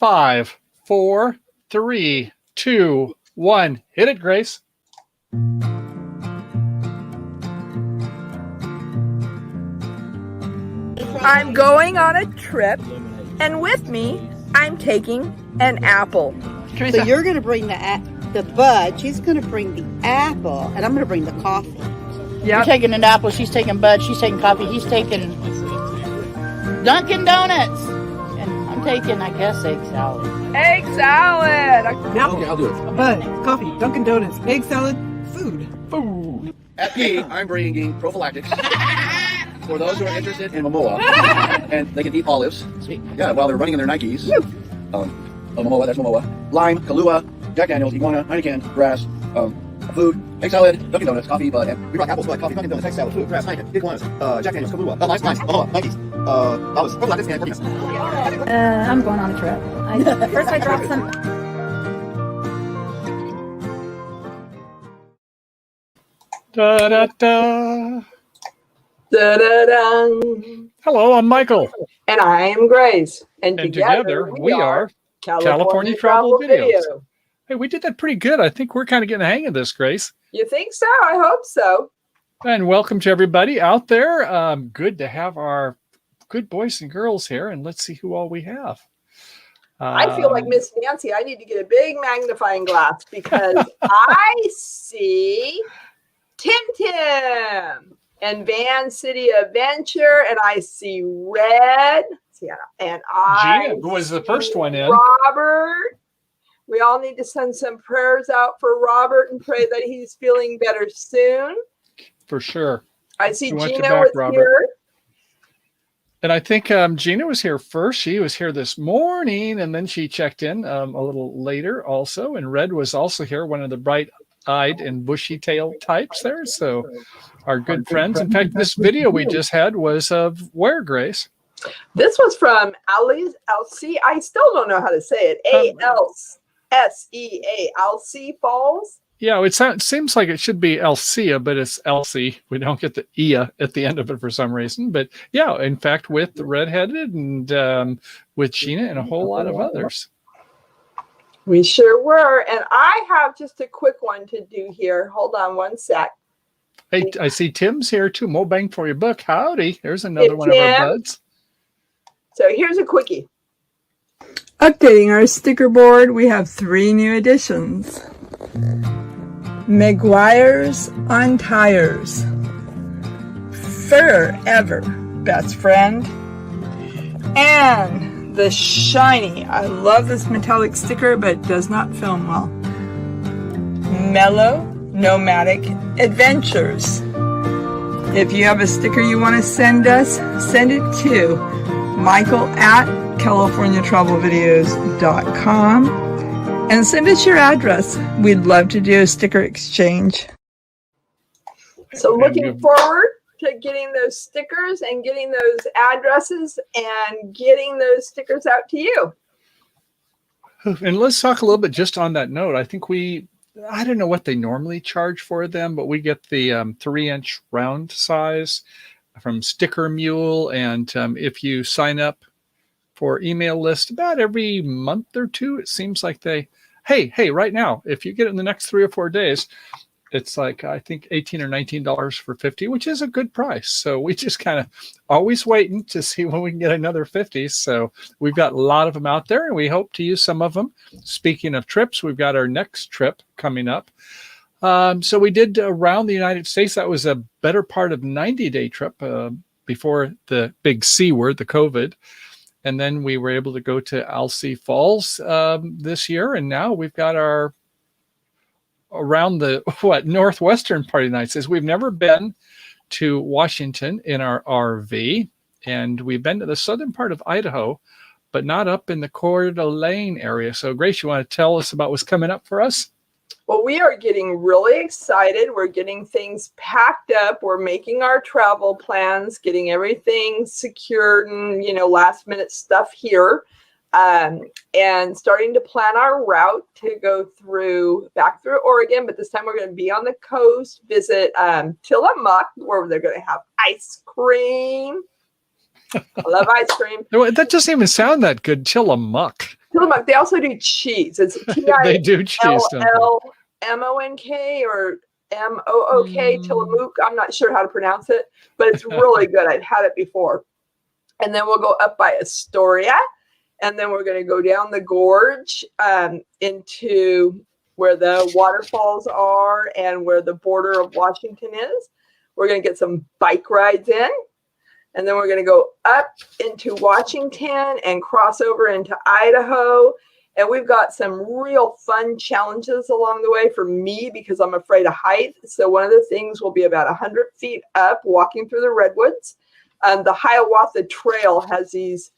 5, 4, 3, 2, 1. Hit it, Grace. I'm going on a trip, and with me, I'm taking an apple. Teresa. So you're going to bring the bud, she's going to bring the apple, and I'm going to bring the coffee. Yep. You're taking an apple, she's taking bud, she's taking coffee, he's taking Dunkin' Donuts. And I'm taking, I guess, egg salad. Egg salad! Now, okay, I'll do it. Bud, coffee, Dunkin' Donuts, egg salad, food. Food. At P, I'm bringing prophylactics for those who are interested in Momoa. And they can eat olives. Sweet. Yeah, while they're running in their Nikes. Momoa, that's Momoa. Lime, Kahlua, Jack Daniels, Iguana, Heineken, grass, food, egg salad, Dunkin' Donuts, coffee, bud, and we brought apples, bud, coffee, Dunkin' Donuts, egg salad, food, grass, Heineken, Iguanas, Jack Daniels, Kahlua, limes, Momoa, Nikes, olives, prophylactics, and forgiveness. I'm going on a trip. First I dropped some. Da da da. Da da da. Hello, I'm Michael. And I am Grace. And together we are California Travel Videos. Hey, we did that pretty good. I think we're kind of getting the hang of this, Grace. You think so? I hope so. And welcome to everybody out there. Good to have our good boys and girls here. And let's see who all we have. I feel like Miss Nancy. I need to get a big magnifying glass because I see Tim Tim and Van City Adventure, and I see Red. And I Gina was the first one in. Robert. We all need to send some prayers out for Robert and pray that he's feeling better soon. For sure. I see Gina was here. And I think Gina was here first. She was here this morning, and then she checked in a little later also. And Red was also here, one of the bright-eyed and bushy-tailed types there. So our good friends. In fact, this video we just had was of where, Grace? This was from LC. I still don't know how to say it. ALSEA, Alsea Falls. Yeah, it seems like it should be Alcea, but it's Elsie. We don't get the Ia at the end of it for some reason. But yeah, in fact, with the redheaded and with Gina and a whole lot of others. We sure were. And I have just a quick one to do here. Hold on one sec. Hey, I see Tim's here too. Mo bang for your buck. Howdy. There's another one of our buds. So here's a quickie. Updating our sticker board, we have 3 new additions. McGuire's on Tires. Forever best friend. And the shiny, I love this metallic sticker, but it does not film well. Mellow Nomadic Adventures. If you have a sticker you want to send us, send it to Michael at CaliforniaTravelVideos.com and send us your address. We'd love to do a sticker exchange. So looking forward to getting those stickers and getting those addresses and getting those stickers out to you. And let's talk a little bit just on that note. I think I don't know what they normally charge for them, but we get the 3-inch round size from Sticker Mule. And if you sign up for email list about every month or two, it seems like hey, right now, if you get it in the next 3 or 4 days, it's like, I think $18 or $19 for 50, which is a good price. So we just kind of always waiting to see when we can get another 50. So we've got a lot of them out there, and we hope to use some of them. Speaking of trips, we've got our next trip coming up. So we did around the United States. That was a better part of 90-day trip before the big C word, the COVID. And then we were able to go to Alsea Falls this year. And now we've got our around the northwestern part of the United States. We've never been to Washington in our RV. And we've been to the southern part of Idaho, but not up in the Coeur d'Alene area. So Grace, you want to tell us about what's coming up for us? Well, we are getting really excited. We're getting things packed up. We're making our travel plans, getting everything secured and, last minute stuff here. And starting to plan our route to go back through Oregon. But this time we're going to be on the coast, visit Tillamook, where they're going to have ice cream. I love ice cream. That doesn't even sound that good, Tillamook. Tillamook. They also do cheese. It's They do cheese, don't they? Tillmonk or Mook. Tillamook. I'm not sure how to pronounce it, but it's really good. I've had it before. And then we'll go up by Astoria, and then we're going to go down the gorge into where the waterfalls are and where the border of Washington is. We're going to get some bike rides in, and then we're going to go up into Washington and cross over into Idaho. And we've got some real fun challenges along the way for me because I'm afraid of height. So one of the things will be about 100 feet up, walking through the redwoods. The Hiawatha Trail has these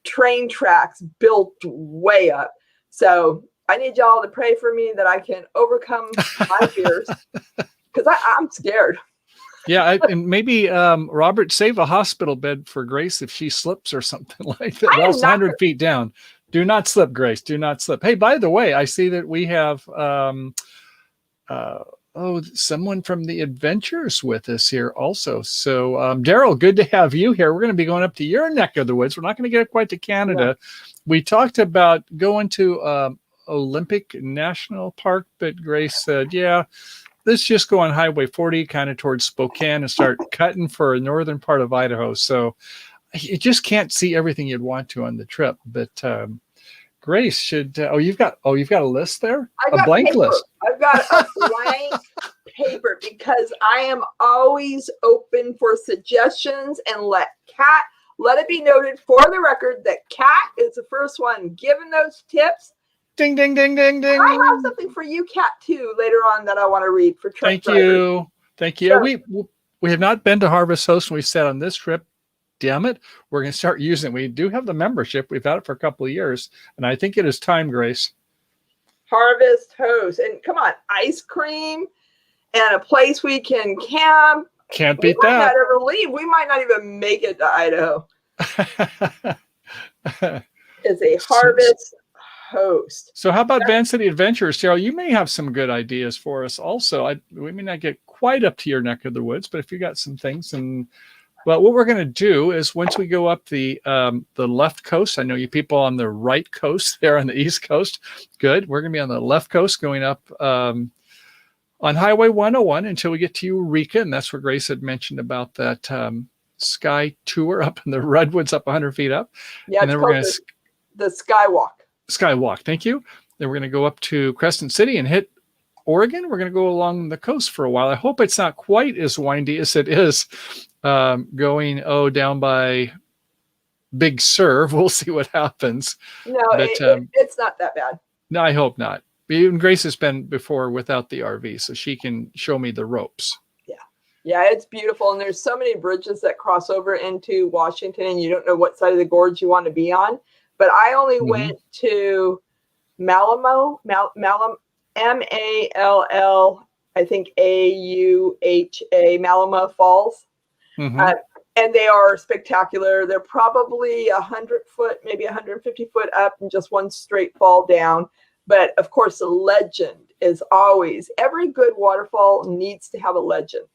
train tracks built way up. So I need y'all to pray for me that I can overcome my fears because I'm scared. Yeah, and maybe Robert, save a hospital bed for Grace if she slips or something like that. Well, it's 100 feet down. Do not slip, Grace. Do not slip. Hey, by the way, I see that we have someone from the Adventures with us here also. So, Daryl, good to have you here. We're going to be going up to your neck of the woods. We're not going to get quite to Canada. Yeah. We talked about going to Olympic National Park, but Grace said, yeah, let's just go on Highway 40 kind of towards Spokane and start cutting for a northern part of Idaho. So you just can't see everything you'd want to on the trip. But Grace should. You've got a list there. A blank paper. list. I've got a blank paper because I am always open for suggestions, and let it be noted for the record that Kat is the first one giving those tips. Ding, ding, ding, ding, ding. I have something for you, Kat, too, later on that I want to read for truck Thank you. Thank you. So, we have not been to Harvest Host, and we said on this trip, damn it, we're going to start using it. We do have the membership. We've had it for a couple of years, and I think it is time, Grace. Harvest Host. And come on, ice cream and a place we can camp. Can't beat that. We might not ever leave. We might not even make it to Idaho. It's a Harvest Host. So how about Van City Adventures, Cheryl? You may have some good ideas for us also. We may not get quite up to your neck of the woods, but if you got some things. And well, what we're going to do is once we go up the left coast, I know you people on the right coast there on the east coast. Good. We're going to be on the left coast going up on Highway 101 until we get to Eureka. And that's where Grace had mentioned about that sky tour up in the redwoods up 100 feet up. Yeah, and then we're going to the Skywalk. Skywalk. Thank you. Then we're going to go up to Crescent City and hit Oregon. We're going to go along the coast for a while. I hope it's not quite as windy as it is going down by Big Sur. We'll see what happens. No, but, it's not that bad. No, I hope not. Even Grace has been before without the RV, so she can show me the ropes. Yeah, it's beautiful. And there's so many bridges that cross over into Washington, and you don't know what side of the gorge you want to be on. But I only went to Malamo, M-A-L-L, I think A-U-H-A, Malamo Falls. And they are spectacular. They're probably 100 foot, maybe 150 foot up and just one straight fall down. But of course, the legend is always, every good waterfall needs to have a legend.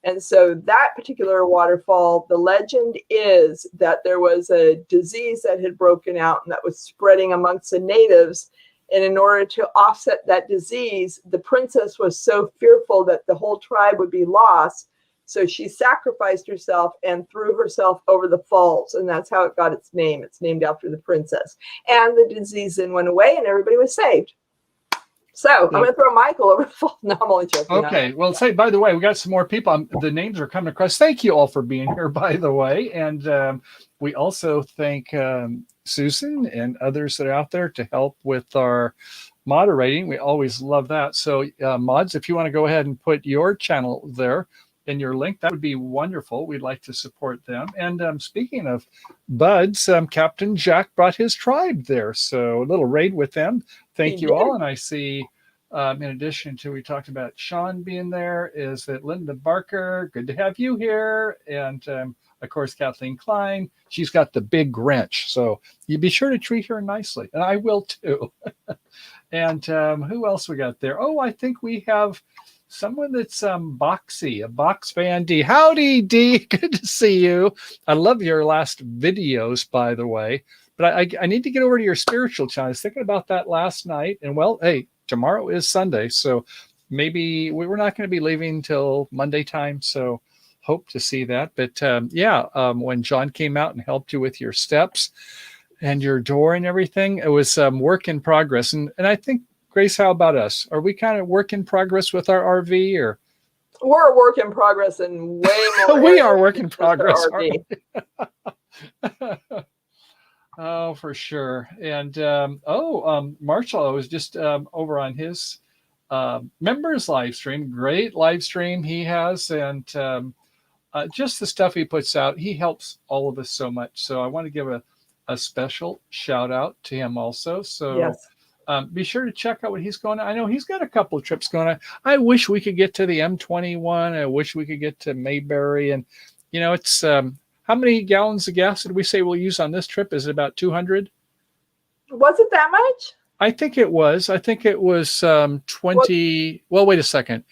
And so that particular waterfall, the legend is that there was a disease that had broken out and that was spreading amongst the natives. And in order to offset that disease, the princess was so fearful that the whole tribe would be lost. So she sacrificed herself and threw herself over the falls. And that's how it got its name. It's named after the princess. And the disease then went away and everybody was saved. So I'm going to throw Michael over the fall. No, I'm only joking. Okay. Well, say, by the way, we got some more people. The names are coming across. Thank you all for being here, by the way. And we also thank Susan and others that are out there to help with our moderating. We always love that. So mods, if you want to go ahead and put your channel there in your link, that would be wonderful. We'd like to support them. And speaking of buds, Captain Jack brought his tribe there. So a little raid with them. Thank you all. And I see, in addition to, we talked about Sean being there, is that Linda Barker. Good to have you here. And of course, Kathleen Klein. She's got the big wrench. So you be sure to treat her nicely. And I will too. And who else we got there? Oh, I think we have someone that's Boxy, a Box fan. D. Howdy, D. Good to see you. I love your last videos, by the way. But I need to get over to your spiritual channel. I was thinking about that last night, and well, hey, tomorrow is Sunday, so maybe we're not going to be leaving till Monday time. So hope to see that. But when John came out and helped you with your steps and your door and everything, it was work in progress. And I think, Grace, how about us? Are we kind of work in progress with our RV, or? We're a work in progress and way more. We are work in progress. Oh, for sure. And Marshall was just over on his members live stream. Great live stream he has, and just the stuff he puts out. He helps all of us so much. So I want to give a special shout out to him also. So yes. Be sure to check out what he's going on. I know he's got a couple of trips going on. I wish we could get to the M21. I wish we could get to Mayberry. And, it's how many gallons of gas did we say we'll use on this trip? Is it about 200? Was it that much? I think it was 20. Well, wait a second.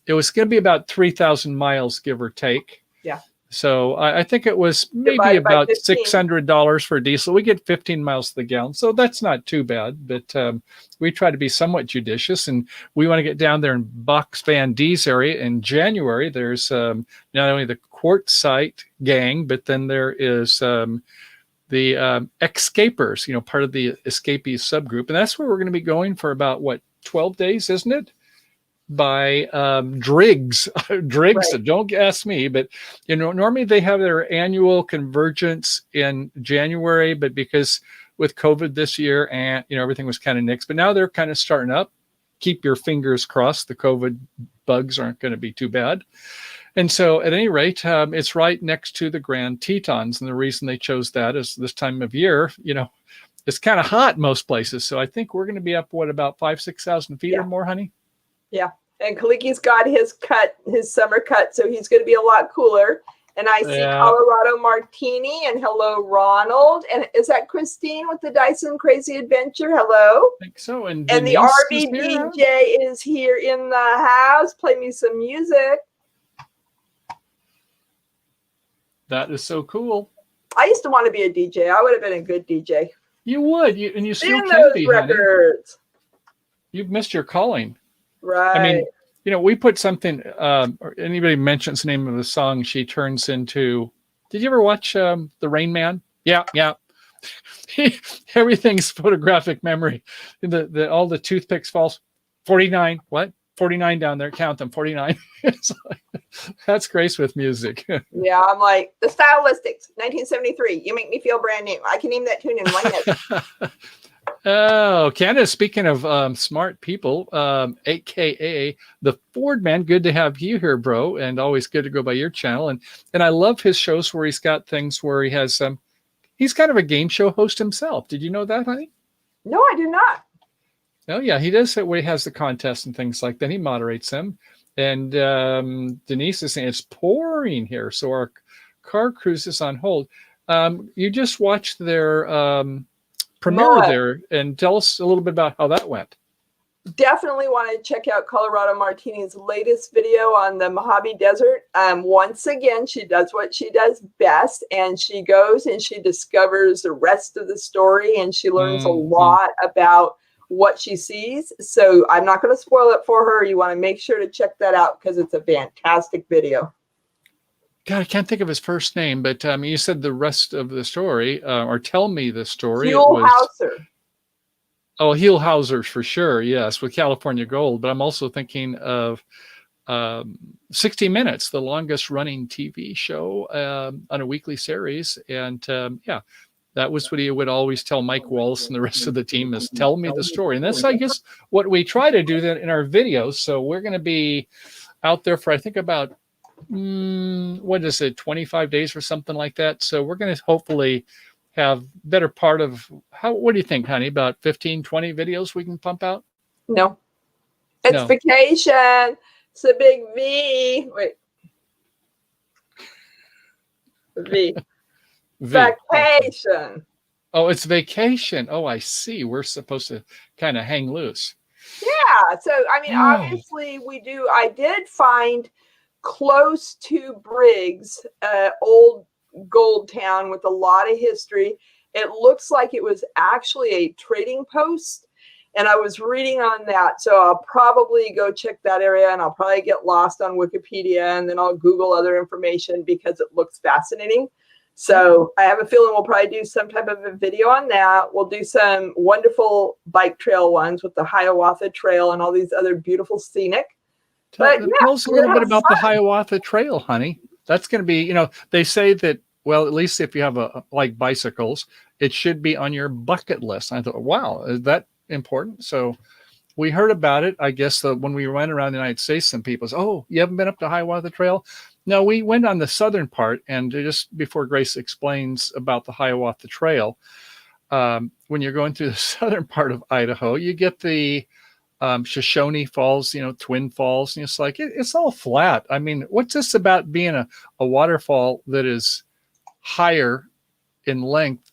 It was going to be about 3,000 miles, give or take. Yeah. So I think it was maybe about $600 for diesel. We get 15 miles to the gallon, so that's not too bad. But we try to be somewhat judicious, and we want to get down there in Box Van D's area in January. There's not only the Quartzsite gang, but then there is the Escapers, part of the Escapees subgroup, and that's where we're going to be going for about 12 days, isn't it? By Driggs. Right. Don't ask me, but normally they have their annual convergence in January, but because with COVID this year and everything was kind of nixed, but now they're kind of starting up. Keep your fingers crossed. The COVID bugs aren't going to be too bad. And so at any rate, it's right next to the Grand Tetons. And the reason they chose that is this time of year, it's kind of hot most places. So I think we're going to be up, about 5,000-6,000 feet or more, honey? Yeah. And Kaliki's got his summer cut, so he's going to be a lot cooler. And I see Colorado Martini, and hello, Ronald. And is that Christine with the Dyson Crazy Adventure? Hello. I think so. And the RV DJ is here in the house. Play me some music. That is so cool. I used to want to be a DJ. I would have been a good DJ. You would. You still can be, records. Honey. You've missed your calling. Right. I mean, we put something, or anybody mentions the name of the song, she turns into, did you ever watch The Rain Man? Yeah. Everything's photographic memory. All the toothpicks falls. 49. What? 49 down there. Count them. 49. That's Grace with music. Yeah, I'm like, the Stylistics, 1973. You make me feel brand new. I can name that tune in 1 minute. Oh, Candace, speaking of smart people, aka the Ford Man, good to have you here, bro, and always good to go by your channel. And I love his shows where he's got things where he has he's kind of a game show host himself. Did you know that, honey? No, I did not. Oh yeah, he does that where he has the contests and things like that. He moderates them. And Denise is saying it's pouring here, so our car cruise is on hold. You just watched their premiere there, and tell us a little bit about how that went. Definitely want to check out Colorado Martini's latest video on the Mojave Desert. Once again, she does what she does best, and she goes and she discovers the rest of the story, and she learns a lot about what she sees. So I'm not going to spoil it for her. You want to make sure to check that out because it's a fantastic video. God, I can't think of his first name, but you said the rest of the story, or tell me the story. Hiawatha. Oh, Hiawatha for sure. Yes, with California Gold. But I'm also thinking of 60 Minutes, the longest running TV show on a weekly series. And that was what he would always tell Mike Wallace and the rest of the team is tell me the story. And that's, I guess, what we try to do that in our videos. So we're going to be out there for, I think, about 25 days or something like that. So we're going to hopefully have better part of what do you think, honey? About 15, 20 videos we can pump out? No. It's vacation. It's a big V. Wait. V. Vacation. Oh, it's vacation. Oh, I see. We're supposed to kind of hang loose. Yeah. So, I mean, obviously we do. I did find close to Briggs, old gold town with a lot of history. It looks like it was actually a trading post. And I was reading on that. So I'll probably go check that area, and I'll probably get lost on Wikipedia, and then I'll Google other information because it looks fascinating. So I have a feeling we'll probably do some type of a video on that. We'll do some wonderful bike trail ones with the Hiawatha Trail and all these other beautiful scenic. Tell us a little bit about the Hiawatha Trail, honey. That's going to be, they say that, well, at least if you have like bicycles, it should be on your bucket list. I thought, wow, is that important? So we heard about it. I guess when we went around the United States, some people said, oh, you haven't been up to Hiawatha Trail? No, we went on the southern part, and just before Grace explains about the Hiawatha Trail, when you're going through the southern part of Idaho, you get the Shoshone Falls, Twin Falls, and it's like it's all flat. I mean, what's this about being a waterfall that is higher in length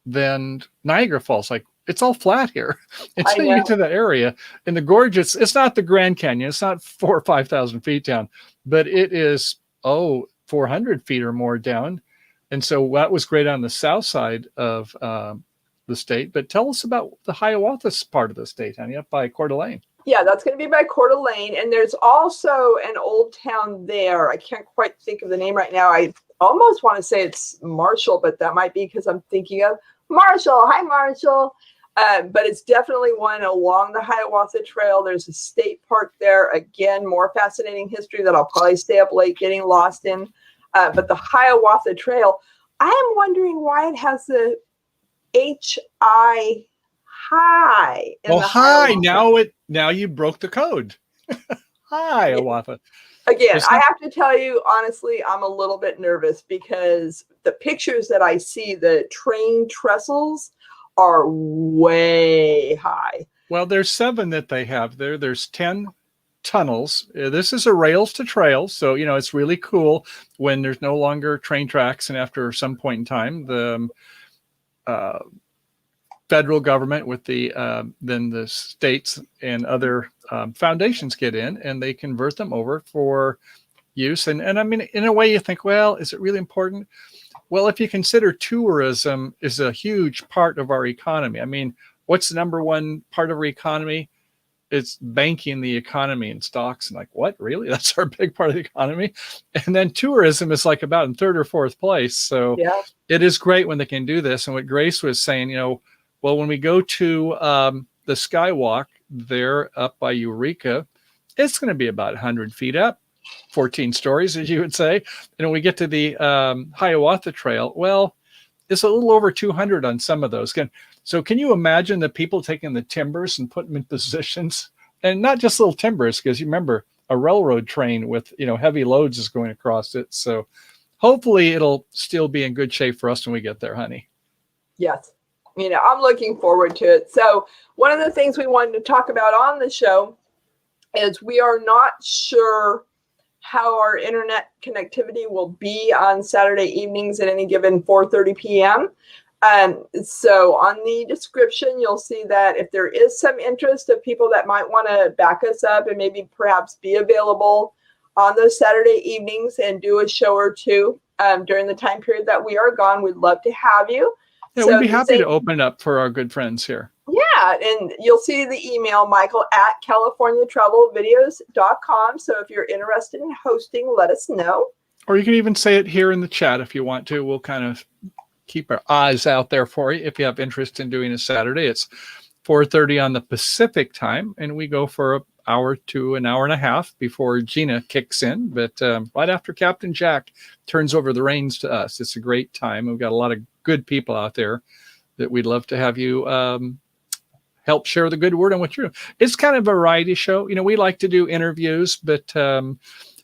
than Niagara Falls? Like, it's all flat here until you get to that area. In the gorge, it's not the Grand Canyon. It's not 4,000 or 5,000 feet down, but it is 400 feet or more down. And so that was great on the south side of the state. But tell us about the Hiawatha part of the state, honey, up by Coeur d'Alene. Yeah, that's going to be by Coeur d'Alene. And there's also an old town there. I can't quite think of the name right now. I almost want to say it's Marshall, but that might be because I'm thinking of Marshall. Hi, Marshall. But it's definitely one along the Hiawatha Trail. There's a state park there. Again, more fascinating history that I'll probably stay up late getting lost in. But the Hiawatha Trail, I am wondering why it has the H-I high. Oh, hi. Now you broke the code. Hi, Hiawatha. Again, I have to tell you, honestly, I'm a little bit nervous because the pictures that I see, the train trestles are way high. Well, there's 7 that they have there. There's 10 tunnels. This is a rails to trails. So, it's really cool when there's no longer train tracks. And after some point in time, the federal government with then the states and other foundations get in and they convert them over for use. And I mean, in a way you think, well, is it really important? Well, if you consider tourism is a huge part of our economy. I mean, what's the number one part of our economy? It's banking the economy and stocks. And like, what? Really? That's our big part of the economy. And then tourism is like about in 3rd or 4th place. So It is great when they can do this. And what Grace was saying, well, when we go to the Skywalk there up by Eureka, it's going to be about 100 feet up. 14 stories, as you would say. And when we get to the Hiawatha Trail, well, it's a little over 200 on some of those. So can you imagine the people taking the timbers and putting them in positions? And not just little timbers, because you remember a railroad train with, heavy loads is going across it. So hopefully it'll still be in good shape for us when we get there, honey. Yes. I'm looking forward to it. So one of the things we wanted to talk about on the show is we are not sure how our internet connectivity will be on Saturday evenings at any given 4:30 p.m. So on the description, you'll see that if there is some interest of people that might want to back us up and maybe perhaps be available on those Saturday evenings and do a show or two during the time period that we are gone, we'd love to have you. Yeah, we'd be happy to open it up for our good friends here. Yeah, and you'll see the email, Michael, at CaliforniaTravelVideos.com. So if you're interested in hosting, let us know. Or you can even say it here in the chat if you want to. We'll kind of keep our eyes out there for you if you have interest in doing a Saturday. It's 4:30 on the Pacific time, and we go for an hour to an hour and a half before Gina kicks in. But right after Captain Jack turns over the reins to us, it's a great time. We've got a lot of good people out there that we'd love to have you help share the good word on what you're doing. It's kind of a variety show. We like to do interviews, but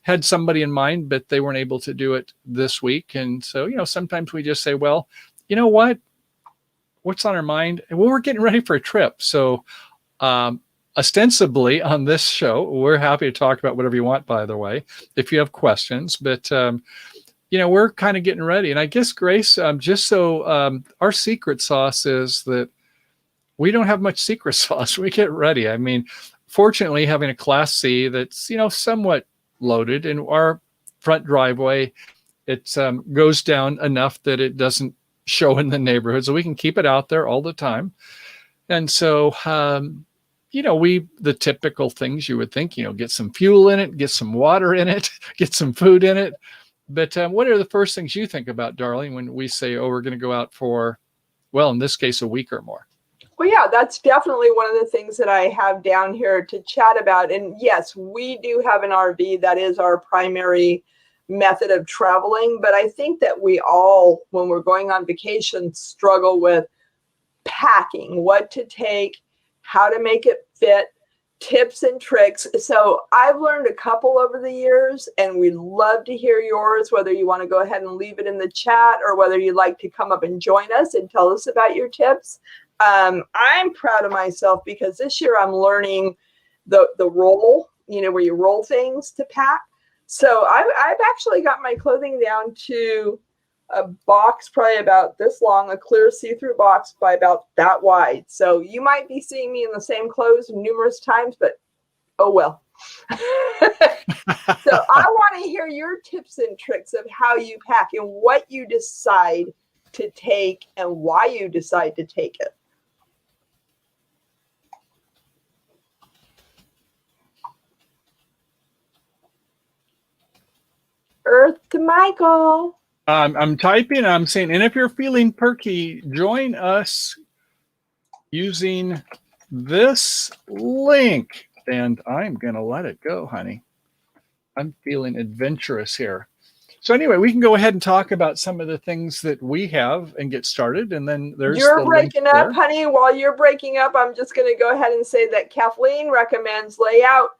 had somebody in mind, but they weren't able to do it this week. And so, sometimes we just say, well, you know what? What's on our mind? Well, we're getting ready for a trip. So ostensibly on this show, we're happy to talk about whatever you want, by the way, if you have questions. But, we're kind of getting ready. And I guess, Grace, just so our secret sauce is that we don't have much secret sauce. We get ready. I mean, fortunately, having a Class C that's, somewhat loaded in our front driveway, it goes down enough that it doesn't show in the neighborhood, so we can keep it out there all the time. And so, the typical things you would think, get some fuel in it, get some water in it, get some food in it. But what are the first things you think about, darling, when we say, oh, we're going to go out for, well, in this case, a week or more? Well, yeah, that's definitely one of the things that I have down here to chat about. And yes, we do have an RV. That is our primary method of traveling. But I think that we all, when we're going on vacation, struggle with packing, what to take, how to make it fit, tips and tricks. So I've learned a couple over the years, and we'd love to hear yours, whether you want to go ahead and leave it in the chat or whether you'd like to come up and join us and tell us about your tips. I'm proud of myself because this year I'm learning the roll, where you roll things to pack. So I've actually got my clothing down to a box probably about this long, a clear see-through box by about that wide. So you might be seeing me in the same clothes numerous times, but oh well. So I want to hear your tips and tricks of how you pack and what you decide to take and why you decide to take it. Earth to Michael. I'm typing, I'm saying, and if you're feeling perky, join us using this link. And I'm going to let it go, honey. I'm feeling adventurous here. So anyway, we can go ahead and talk about some of the things that we have and get started. And then there's You're the breaking link up, there. honey. While you're breaking up, I'm just going to go ahead and say that Kathleen recommends lay out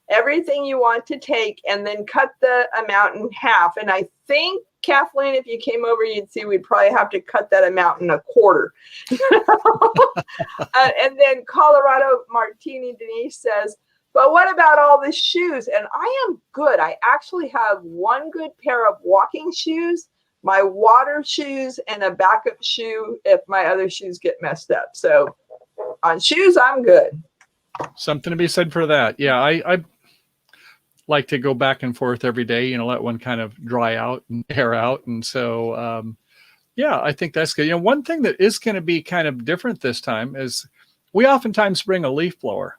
everything you want to take and then cut the amount in half. And I think, Kathleen, if you came over, you'd see we'd probably have to cut that amount in a quarter. And then Colorado Martini Denise says, but what about all the shoes? And I am good. I actually have one good pair of walking shoes, my water shoes, and a backup shoe if my other shoes get messed up. So on shoes, I'm good. Something to be said for that. Yeah, I like to go back and forth every day, let one kind of dry out and air out. And so, yeah, I think that's good. One thing that is going to be kind of different this time is we oftentimes bring a leaf blower.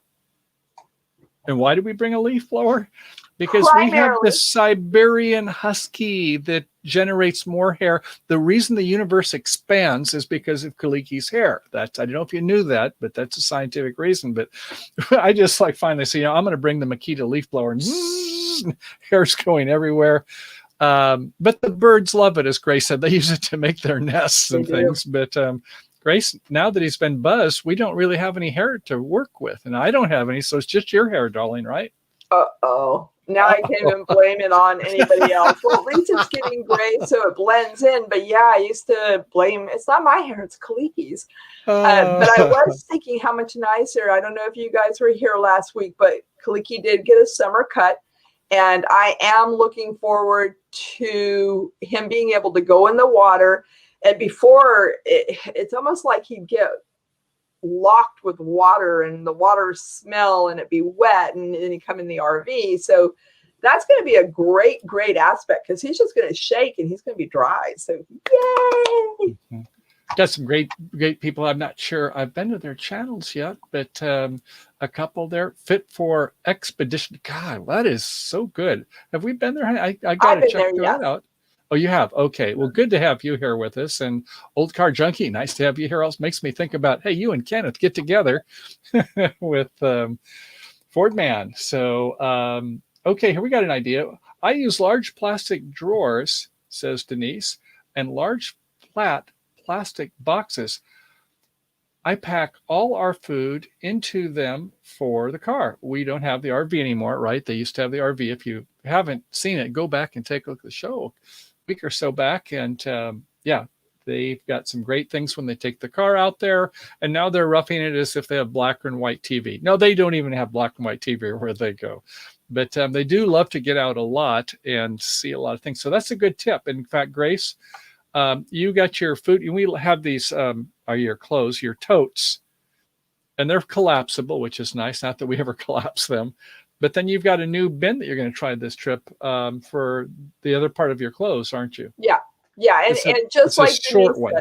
And why do we bring a leaf blower? Because we have this Siberian husky that generates more hair. The reason the universe expands is because of Kaliki's hair. I don't know if you knew that, but that's a scientific reason. But I just finally say, I'm going to bring the Makita leaf blower, and hair's going everywhere. But the birds love it, as Grace said. They use it to make their nests and things. But Grace, now that he's been buzzed, we don't really have any hair to work with. And I don't have any, so it's just your hair, darling, right? Uh-oh. Now I can't even blame it on anybody else. Well, at least it's getting gray, so it blends in. But yeah, I used to blame, it's not my hair, it's Kaliki's. But I was thinking how much nicer. I don't know if you guys were here last week, but Kaliki did get a summer cut. And I am looking forward to him being able to go in the water. And before, it's almost like he'd get locked with water and the water smell and it'd be wet and then he'd come in the RV. So that's going to be a great aspect because he's just going to shake and he's going to be dry. So yay! Mm-hmm. Got some great people. I'm not sure I've been to their channels yet, but a couple there, Fit for Expedition. God, that is so good. Have we been there? I got to check that out. Oh, you have? Okay. Well, good to have you here with us. And Old Car Junkie, nice to have you here. Also makes me think about, hey, you and Kenneth get together with Ford Man. So, okay, here we got an idea. I use large plastic drawers, says Denise, and large flat plastic boxes. I pack all our food into them for the car. We don't have the RV anymore, right? They used to have the RV. If you haven't seen it, go back and take a look at the show a week or so back. And yeah, they've got some great things when they take the car out there. And now they're roughing it as if they have black and white TV. No, they don't even have black and white TV where they go. But they do love to get out a lot and see a lot of things. So that's a good tip. In fact, Grace, you got your food. We have these are your clothes, your totes, and they're collapsible, which is nice. Not that we ever collapse them, but then you've got a new bin that you're going to try this trip for the other part of your clothes, aren't you? Yeah, and just like short one.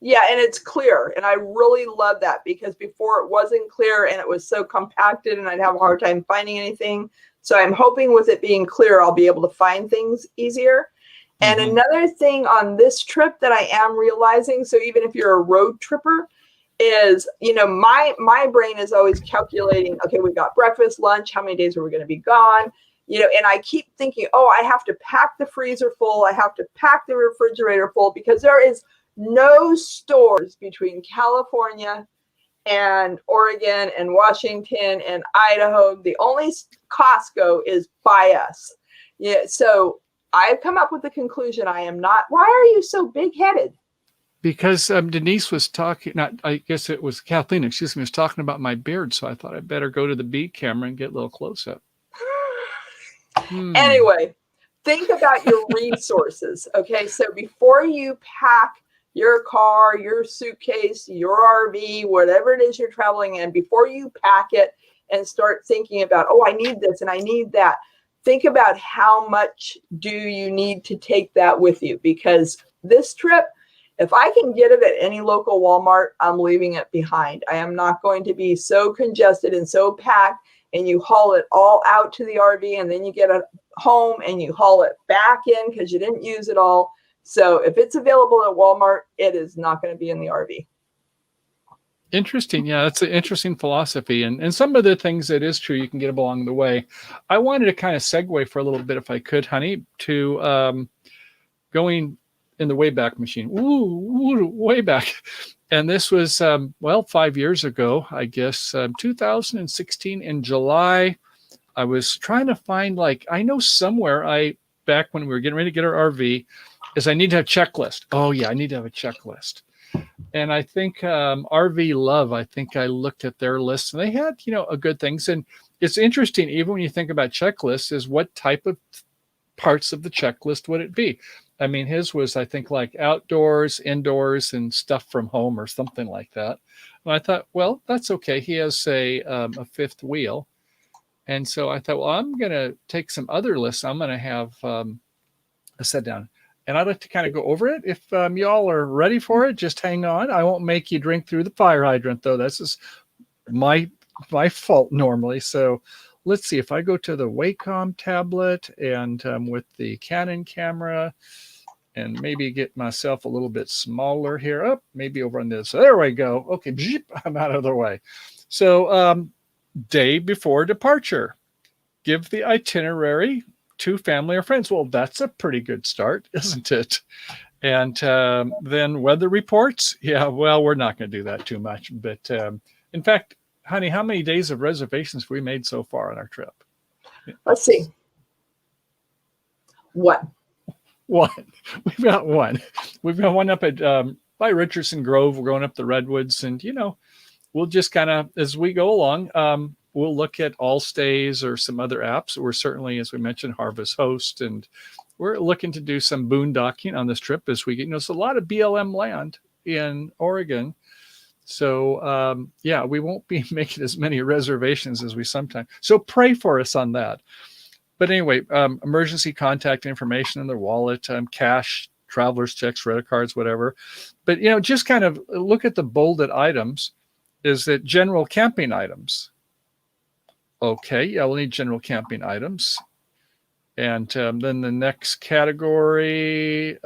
Yeah, and it's clear. And I really love that because before it wasn't clear and it was so compacted and I'd have a hard time finding anything. So I'm hoping with it being clear, I'll be able to find things easier. And another thing on this trip that I am realizing, so even if you're a road tripper, is, my brain is always calculating, okay, we got breakfast, lunch, how many days are we going to be gone? And I keep thinking, oh, I have to pack the freezer full. I have to pack the refrigerator full because there is no stores between California and Oregon and Washington and Idaho. The only Costco is by us. Yeah. So I've come up with the conclusion I am not. Why are you so big-headed? Because Denise was talking, I guess it was Kathleen, excuse me, was talking about my beard. So I thought I'd better go to the B camera and get a little close up. Anyway, think about your resources. Okay. So before you pack your car, your suitcase, your RV, whatever it is you're traveling in, before you pack it and start thinking about, oh, I need this and I need that, think about how much do you need to take that with you? Because this trip, if I can get it at any local Walmart, I'm leaving it behind. I am not going to be so congested and so packed, and you haul it all out to the RV and then you get it home and you haul it back in because you didn't use it all. So if it's available at Walmart, it is not going to be in the RV. Interesting. Yeah, that's an interesting philosophy. And some of the things that is true, you can get along the way. I wanted to kind of segue for a little bit, if I could, honey, to going in the Wayback Machine. Ooh, way back. And this was, 5 years ago, I guess, 2016 in July. I was trying to find, I know somewhere back when we were getting ready to get our RV, is I need to have a checklist. Oh, yeah, I need to have a checklist. And I think RV Love, I think I looked at their list and they had, a good things. And it's interesting, even when you think about checklists, is what type of parts of the checklist would it be? I mean, his was, I think, like outdoors, indoors, and stuff from home or something like that. And I thought, well, that's okay. He has a fifth wheel. And so I thought, well, I'm going to take some other lists. I'm going to have a set down. And I'd like to kind of go over it. If y'all are ready for it, just hang on. I won't make you drink through the fire hydrant, though. That's just my fault normally. So let's see. If I go to the Wacom tablet and with the Canon camera and maybe get myself a little bit smaller here. Oh, maybe over on this. There we go. Okay, I'm out of the way. So day before departure, give the itinerary to family or friends. Well, that's a pretty good start, isn't it? And then weather reports. Yeah, well, we're not going to do that too much. But in fact, honey, how many days of reservations have we made so far on our trip? Let's see. One. We've got one. We've got one up at by Richardson Grove. We're going up the Redwoods, and we'll just kind of, as we go along, we'll look at All Stays or some other apps. We're certainly, as we mentioned, Harvest Host, and we're looking to do some boondocking on this trip as we get. It's a lot of BLM land in Oregon. So, we won't be making as many reservations as we sometimes. So pray for us on that. But anyway, emergency contact information in their wallet, cash, traveler's checks, credit cards, whatever. But, just kind of look at the bolded items. Is that general camping items? Okay, yeah, we'll need general camping items. And then the next category,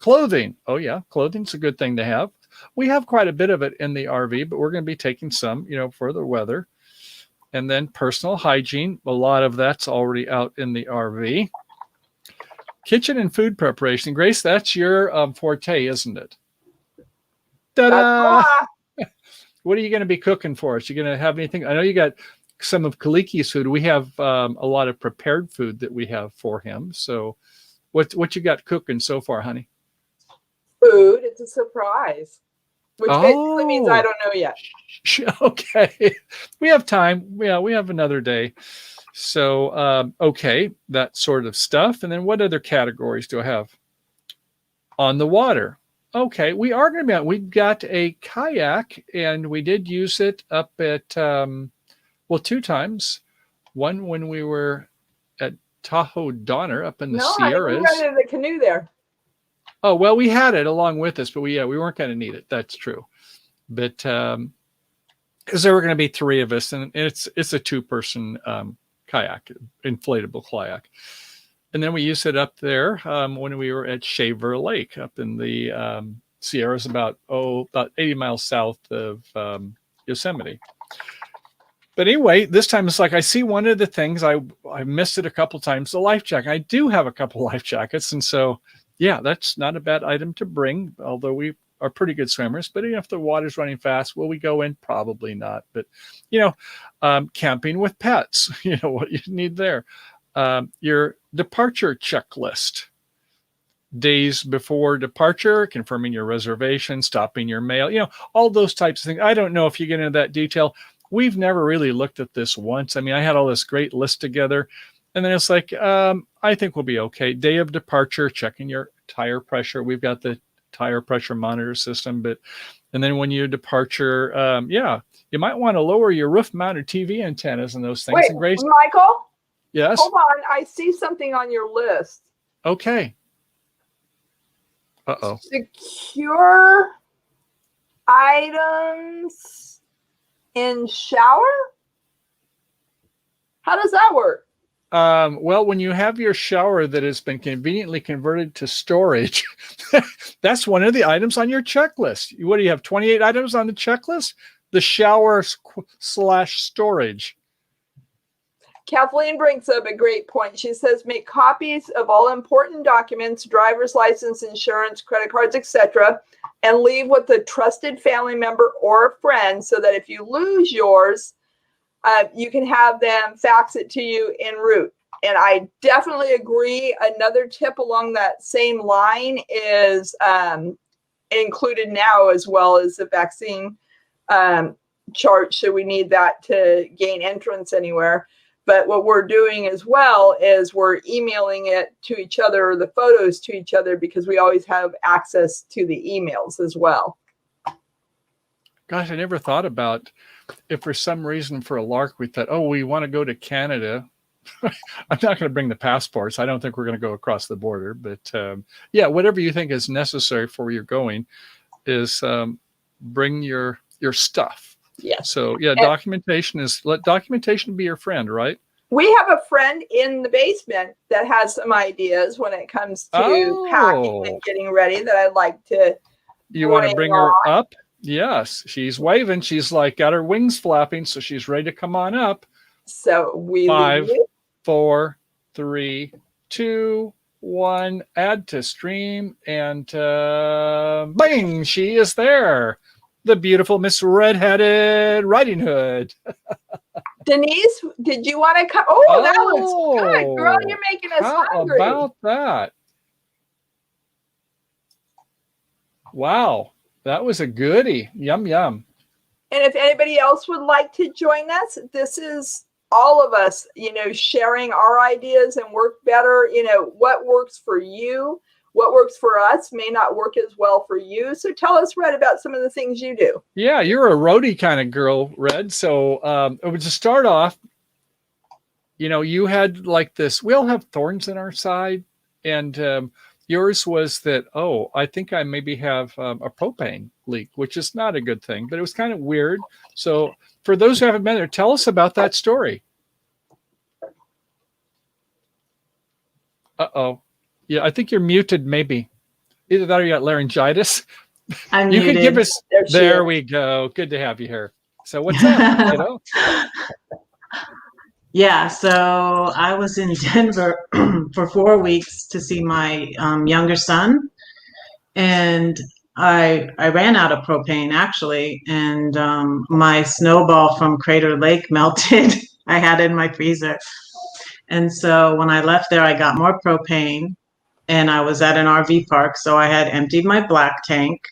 clothing. Oh, yeah, clothing's a good thing to have. We have quite a bit of it in the RV, but we're going to be taking some, for the weather. And then personal hygiene. A lot of that's already out in the RV. Kitchen and food preparation. Grace, that's your forte, isn't it? Ta-da! What are you going to be cooking for us? You going to have anything? I know you got some of Kaliki's food. We have a lot of prepared food that we have for him. So what you got cooking so far, honey? Food. It's a surprise. Which basically means I don't know yet. Okay. We have time. Yeah, we have another day. So, okay, that sort of stuff. And then what other categories do I have? On the water. Okay, we are going to be we've got a kayak, and we did use it up at, two times. One when we were at Tahoe Donner up in the Sierras. No, I rented the canoe there. Oh, well, we had it along with us, but we weren't going to need it. That's true. But because there were going to be three of us, and it's a 2-person kayak, inflatable kayak. And then we used it up there when we were at Shaver Lake up in the Sierras, about 80 miles south of Yosemite. But anyway, this time it's like I see one of the things, I missed it a couple times, the life jacket. I do have a couple life jackets. And so, yeah, that's not a bad item to bring, although we are pretty good swimmers. But if the water's running fast, will we go in? Probably not. But, camping with pets, what you need there. Your departure checklist. Days before departure, confirming your reservation, stopping your mail, all those types of things. I don't know if you get into that detail. We've never really looked at this once. I mean, I had all this great list together, and then it's like, I think we'll be okay. Day of departure, checking your tire pressure. We've got the tire pressure monitor system, and then when you departure, you might want to lower your roof-mounted TV antennas and those things. Wait, and Grace, Michael? yes? Hold on. I see something on your list. Okay. Uh-oh. Secure items in shower? How does that work? Well, when you have your shower that has been conveniently converted to storage, that's one of the items on your checklist. What do you have, 28 items on the checklist? The shower / storage. Kathleen brings up a great point. She says, make copies of all important documents, driver's license, insurance, credit cards, etc., and leave with a trusted family member or a friend so that if you lose yours, you can have them fax it to you en route. And I definitely agree. Another tip along that same line is included now, as well as the vaccine chart, so we need that to gain entrance anywhere. But what we're doing as well is we're emailing it to each other, or the photos to each other, because we always have access to the emails as well. Gosh, I never thought about if for some reason for a lark we thought, oh, we want to go to Canada. I'm not going to bring the passports. I don't think we're going to go across the border. But whatever you think is necessary for where you're going is bring your stuff. Yeah. So documentation let documentation be your friend, right? We have a friend in the basement that has some ideas when it comes to packing and getting ready that I'd like to. You want to bring her up? Yes. She's waving. She's like got her wings flapping, so she's ready to come on up. So we 5, 4, 3, 2, 1. Add to stream, and bang! She is there. The beautiful Miss Red-Headed Riding Hood. Denise, did you want to come? Oh, that was good, girl. You're making us hungry. How about that? Wow, that was a goodie. Yum, yum. And if anybody else would like to join us, this is all of us, sharing our ideas and work better. What works for you, what works for us may not work as well for you. So tell us, Red, about some of the things you do. Yeah, you're a roadie kind of girl, Red. So to start off, you had like this, we all have thorns in our side. And yours was that, I think I maybe have a propane leak, which is not a good thing, but it was kind of weird. So for those who haven't been there, tell us about that story. Uh-oh. Yeah, I think you're muted, maybe. Either that or you got laryngitis. I'm you muted. Can give us. There we go. Good to have you here. So what's up? Yeah, so I was in Denver for 4 weeks to see my younger son, and I ran out of propane actually, and my snowball from Crater Lake melted. I had it in my freezer, and so when I left there, I got more propane. And I was at an RV park, so I had emptied my black tank.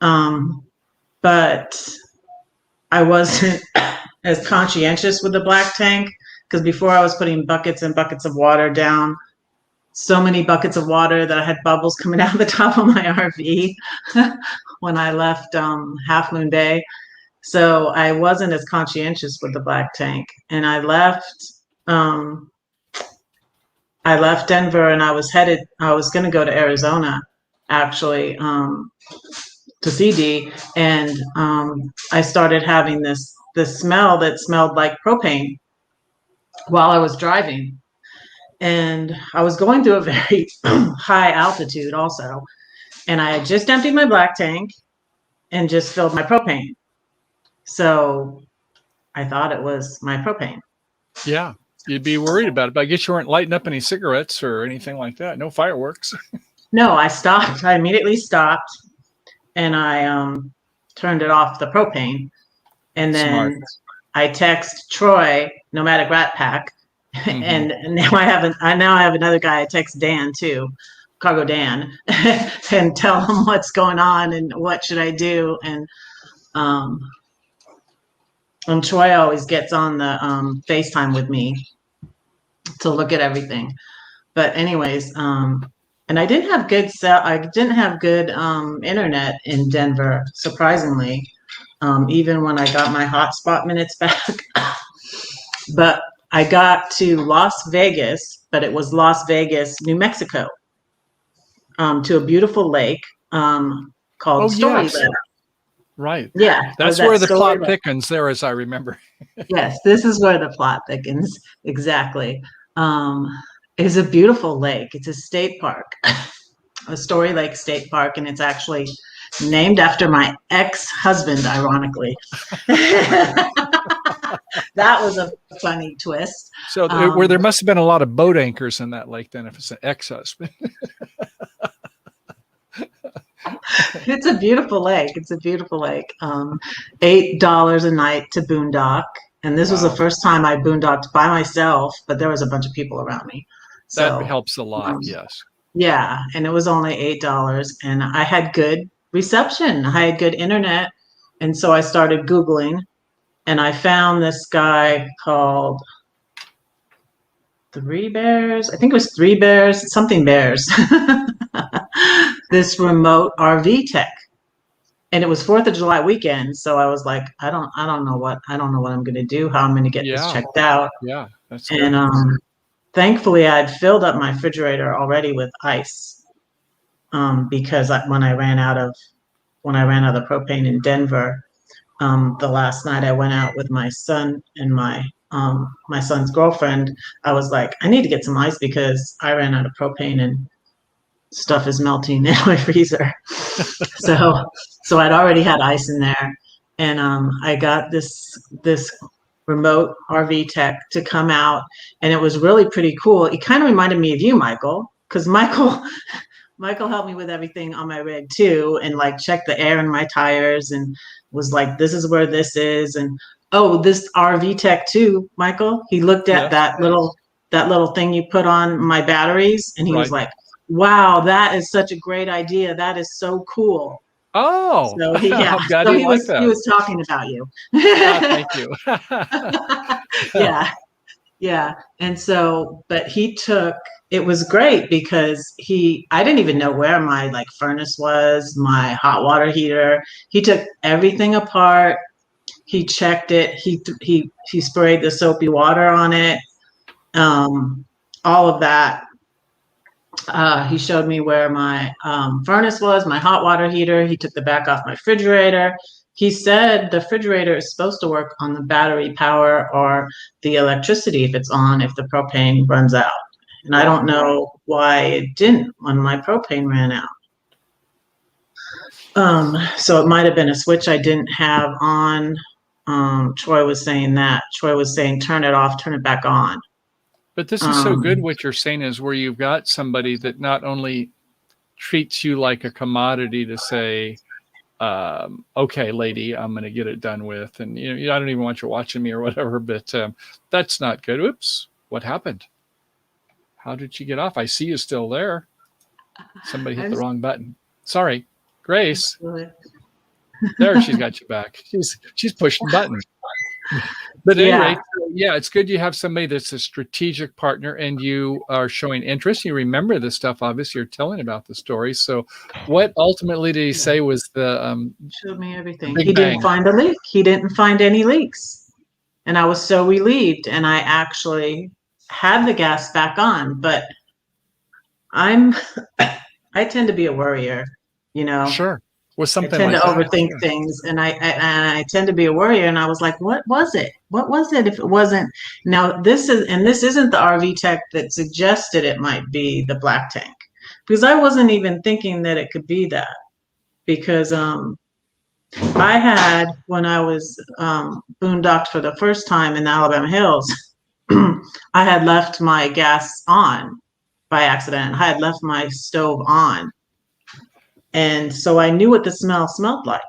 But I wasn't as conscientious with the black tank, because before I was putting buckets and buckets of water down, so many buckets of water that I had bubbles coming out of the top of my RV when I left Half Moon Bay. So I wasn't as conscientious with the black tank. And I left Denver, and I was going to go to Arizona, actually, to CD, and I started having this smell that smelled like propane while I was driving. And I was going through a very high altitude also. And I had just emptied my black tank and just filled my propane. So I thought it was my propane. Yeah. You'd be worried about it, but I guess you weren't lighting up any cigarettes or anything like that. No fireworks. No, I stopped. I immediately stopped and I turned it off the propane. And then Smart. I text Troy, Nomadic Rat Pack, Mhm. and now I have another guy. I text Dan too, Cargo Dan, and tell him what's going on and what should I do. And Troy always gets on the FaceTime with me to look at everything. But anyways, and I didn't have good internet in Denver, surprisingly, even when I got my hotspot minutes back. But I got to Las Vegas, but it was Las Vegas, New Mexico, to a beautiful lake called Story yes. Lake. Right. Yeah, That's where the plot thickens there, as I remember. Yes, this is where the plot thickens. Exactly. It's a beautiful lake. It's a state park, a Story Lake State Park, and it's actually named after my ex-husband, ironically. That was a funny twist. So where there must have been a lot of boat anchors in that lake then, if it's an ex-husband. It's a beautiful lake. It's a beautiful lake. $8 a night to boondock. And this was the first time I boondocked by myself, but there was a bunch of people around me. So That helps a lot, yes. yeah, and it was only $8, and I had good reception. I had good internet, and so I started Googling, and I found this guy called Three Bears. I think it was Three Bears, something Bears. This remote RV tech, and it was 4th of July weekend. So I was like, I don't know what I'm going to do, how I'm going to get this checked out. Yeah, that's and good. Thankfully, I'd filled up my refrigerator already with ice, because when I ran out of the propane in Denver, the last night I went out with my son and my son's girlfriend. I was like, I need to get some ice because I ran out of propane and stuff is melting in my freezer. so I'd already had ice in there, and I got this remote RV tech to come out, and it was really pretty cool. It kind of reminded me of you, Michael, because Michael helped me with everything on my rig too, and like checked the air in my tires and was like, this is where this is. And this RV tech too, Michael, he looked at that little thing you put on my batteries, and he was like, wow, that is such a great idea. That is so cool. Oh, so he was talking about you. Thank you. Yeah. And so, but it was great because I didn't even know where my furnace was, my hot water heater. He took everything apart. He checked it. He sprayed the soapy water on it. All of that. He showed me where my furnace was, my hot water heater. He took the back off my refrigerator. He said the refrigerator is supposed to work on the battery power or the electricity if it's on, if the propane runs out. And I don't know why it didn't when my propane ran out. So it might have been a switch I didn't have on. Troy was saying that. Troy was saying, turn it off, turn it back on. But this is so good. What you're saying is where you've got somebody that not only treats you like a commodity to say, okay, lady, I'm going to get it done with. And I don't even want you watching me or whatever, but that's not good. Oops. What happened? How did she get off? I see you still there. Somebody hit the wrong button. Sorry, Grace. There, she's got you back. She's pushing buttons. But anyway, it's good you have somebody that's a strategic partner and you are showing interest. You remember this stuff, obviously you're telling about the story. So what ultimately did he say was the showed me everything. He didn't find a leak. He didn't find any leaks. And I was so relieved, and I actually had the gas back on, but I'm I tend to be a worrier, you know. Sure. With I something tend like to that. overthink Sure. things, and I tend to be a worrier. And I was like, what was it? What was it if it wasn't? Now this isn't the RV tech that suggested it might be the black tank, because I wasn't even thinking that it could be that. Because I had, when I was boondocked for the first time in the Alabama Hills, I had left my gas on by accident. I had left my stove on. And so I knew what the smell smelled like.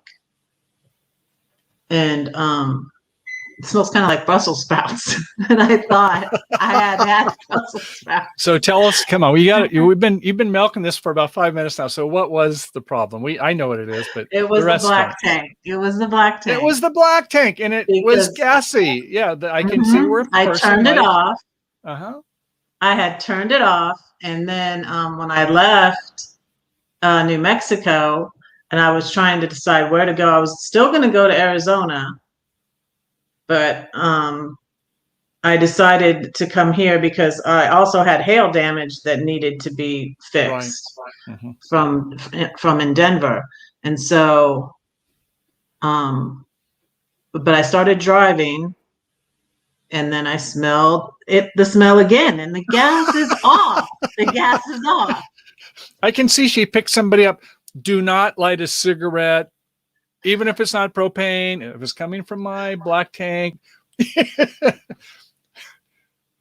And it smells kind of like Brussels sprouts. And I thought I had Brussels sprouts. So tell us, come on, we got it. You've been milking this for about 5 minutes now. So what was the problem? I know what it is, but It was the the rest black don't. tank. It was the black tank. It was the black tank, and it was Because- gassy. Yeah, I can see where a I person turned it might- off. Uh-huh. I had turned it off, and then when I left New Mexico, and I was trying to decide where to go, I was still going to go to Arizona, but I decided to come here because I also had hail damage that needed to be fixed Mhm. from in Denver, and so, but I started driving. And then I smelled the smell again, and the gas is off. The gas is off. I can see she picked somebody up. Do not light a cigarette, even if it's not propane, if it's coming from my black tank.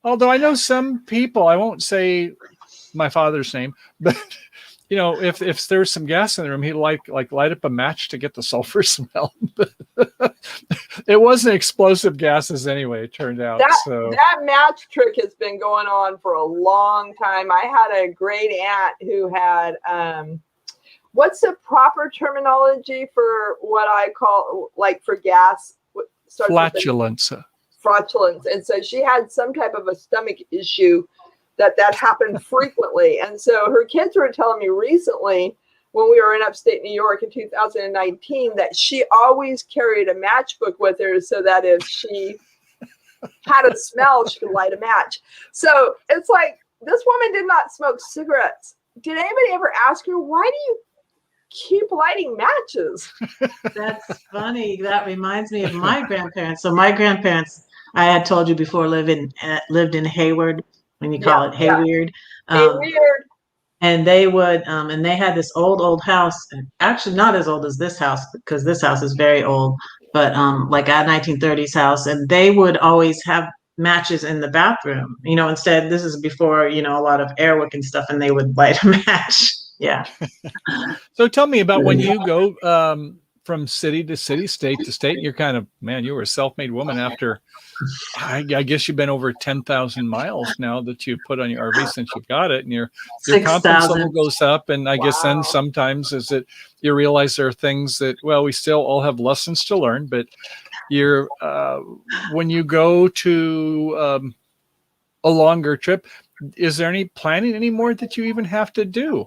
Although I know some people, I won't say my father's name, but you know, if there's some gas in the room, he'd light up a match to get the sulfur smell. It wasn't explosive gases anyway, it turned out. That match trick has been going on for a long time. I had a great aunt who had what's the proper terminology for what I call, like, for gas? Flatulence. Flatulence. And so she had some type of a stomach issue that happened frequently. And so her kids were telling me recently, when we were in upstate New York in 2019, that she always carried a matchbook with her so that if she had a smell, she could light a match. So it's like, this woman did not smoke cigarettes. Did anybody ever ask her, why do you keep lighting matches? That's funny. That reminds me of my grandparents. So my grandparents, I had told you before, lived in Hayward, when you call it Hayward. Hayward. And they would, and they had this old house, actually not as old as this house, because this house is very old, but like a 1930s house. And they would always have matches in the bathroom, you know, instead, this is before, you know, a lot of Airwick and stuff, and they would light a match. Yeah. So tell me about when you go from city to city, state to state. You're kind of, man, you were a self-made woman after, I guess you've been over 10,000 miles now that you've put on your RV since you've got it, and your confidence level goes up. And I guess then sometimes is that you realize there are things that, well, we still all have lessons to learn, but you're when you go to a longer trip, is there any planning anymore that you even have to do?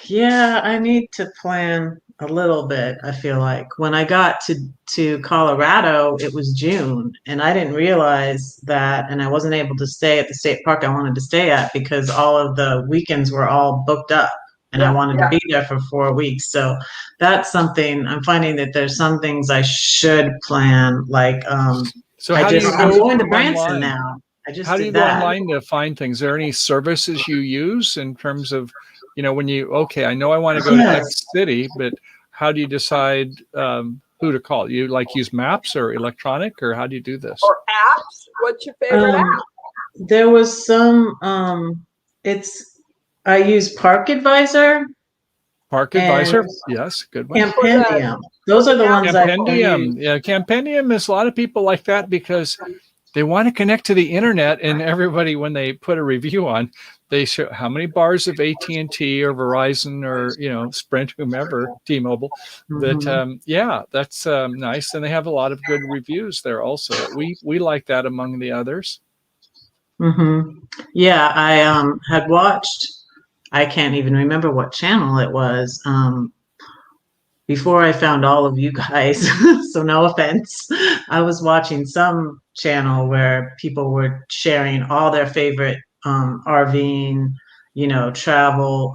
Yeah, I need to plan a little bit. I feel like when I got to Colorado, it was June, and I didn't realize that, and I wasn't able to stay at the state park I wanted to stay at because all of the weekends were all booked up, and I wanted to be there for 4 weeks. So that's something I'm finding, that there's some things I should plan, like so how do you I'm go going to Branson online now. How do you go online to find things? Are there any services you use in terms of, you know, when you, okay, I know I want to go to X city, but how do you decide who to call? You like use maps or electronic, or how do you do this? Or apps? What's your favorite app? There was some, I use Park Advisor. Park Advisor, yes, good one. Campendium. Those are the ones Campendium. Yeah, Campendium is a lot of people like that because they want to connect to the internet, and everybody, when they put a review on, they show how many bars of AT&T or Verizon or, you know, Sprint, whomever, T-Mobile. That yeah, that's nice, and they have a lot of good reviews there also. We like that among the others. Yeah, I had watched, I can't even remember what channel it was, before I found all of you guys, so no offense. I was watching some channel where people were sharing all their favorite RVing travel.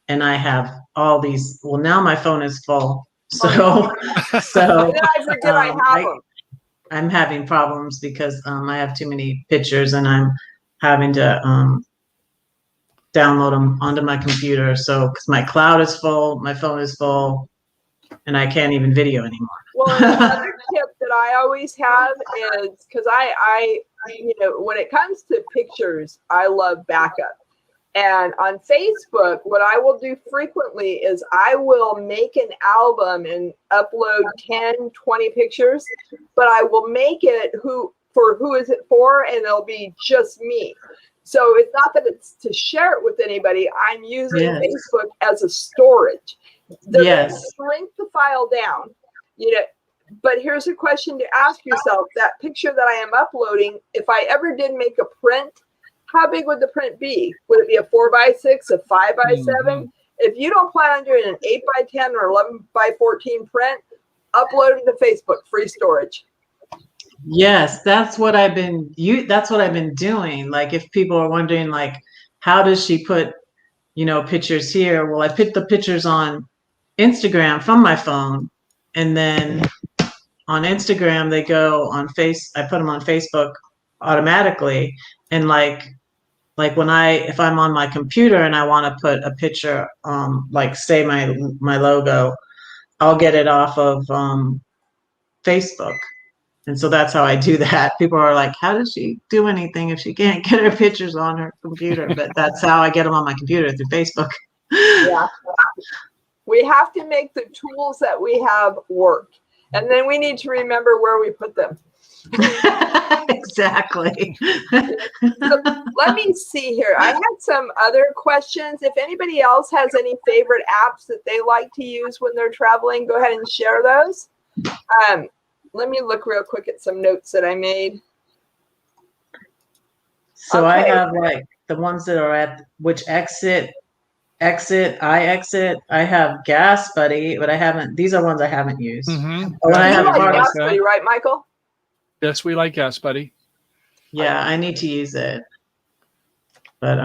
And I have all these. Well, now my phone is full, so so And I forget I have them. I'm having problems because I have too many pictures, and I'm having to download them onto my computer. So because my cloud is full, my phone is full, and I can't even video anymore. Well, another tip that I always have is because I when it comes to pictures, I love backup. And on Facebook, what I will do frequently is I will make an album and upload 10, 20 pictures, but I will make it who is it for, and it'll be just me. So it's not that it's to share it with anybody. I'm using Facebook as a storage. Shrink the file down, but here's a question to ask yourself. That picture that I am uploading, if I ever did make a print, how big would the print be? Would it be a 4x6, a 5x7? If you don't plan on doing an 8x10 or 11x14 print, upload them to Facebook, free storage. Yes, that's what I've been doing. Like, if people are wondering, like, how does she put, pictures here? Well, I put the pictures on Instagram from my phone, and then on Instagram they go on I put them on Facebook automatically. And like if I'm on my computer and I want to put a picture, like say my logo, I'll get it off of Facebook. And so that's how I do that. People are like, how does she do anything if she can't get her pictures on her computer? But that's how I get them on my computer, through Facebook. Yeah. We have to make the tools that we have work. And then we need to remember where we put them. Exactly. So let me see here. I had some other questions. If anybody else has any favorite apps that they like to use when they're traveling, go ahead and share those. Let me look real quick at some notes that I made. So I have like the ones that are at which exit. I have Gas Buddy, but I haven't. These are ones I haven't used. Mm-hmm. When I have like Gas Buddy, right, Michael? Yes, we like Gas Buddy. Yeah, I need to use it. But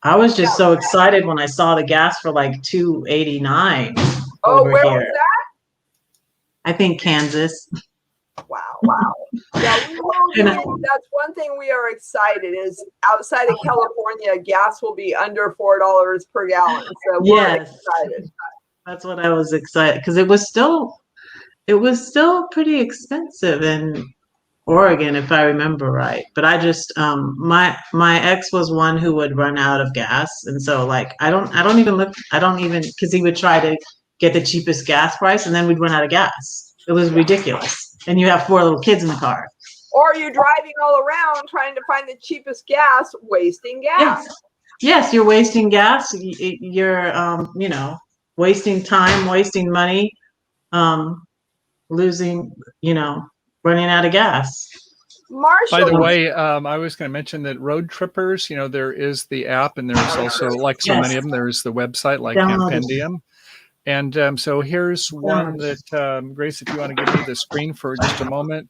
I was just so excited when I saw the gas for like $2.89. Oh, over where here. was that? I think Kansas. Wow. Yeah, that's one thing we are excited is outside of California, gas will be under $4 per gallon. So we're excited. That's what I was excited, because it was still pretty expensive in Oregon, if I remember right. But I just my ex was one who would run out of gas, and so like I don't even because he would try to get the cheapest gas price, and then we'd run out of gas. It was ridiculous. And you have 4 little kids in the car. Or you're driving all around trying to find the cheapest gas, wasting gas. Yes, you're wasting gas. You're wasting time, wasting money, losing, running out of gas. Marshall. By the way, I was going to mention that Road Trippers, there is the app, and there's also, like so many of them, there's the website, like Campendium. And so here's one that, Grace, if you want to give me the screen for just a moment.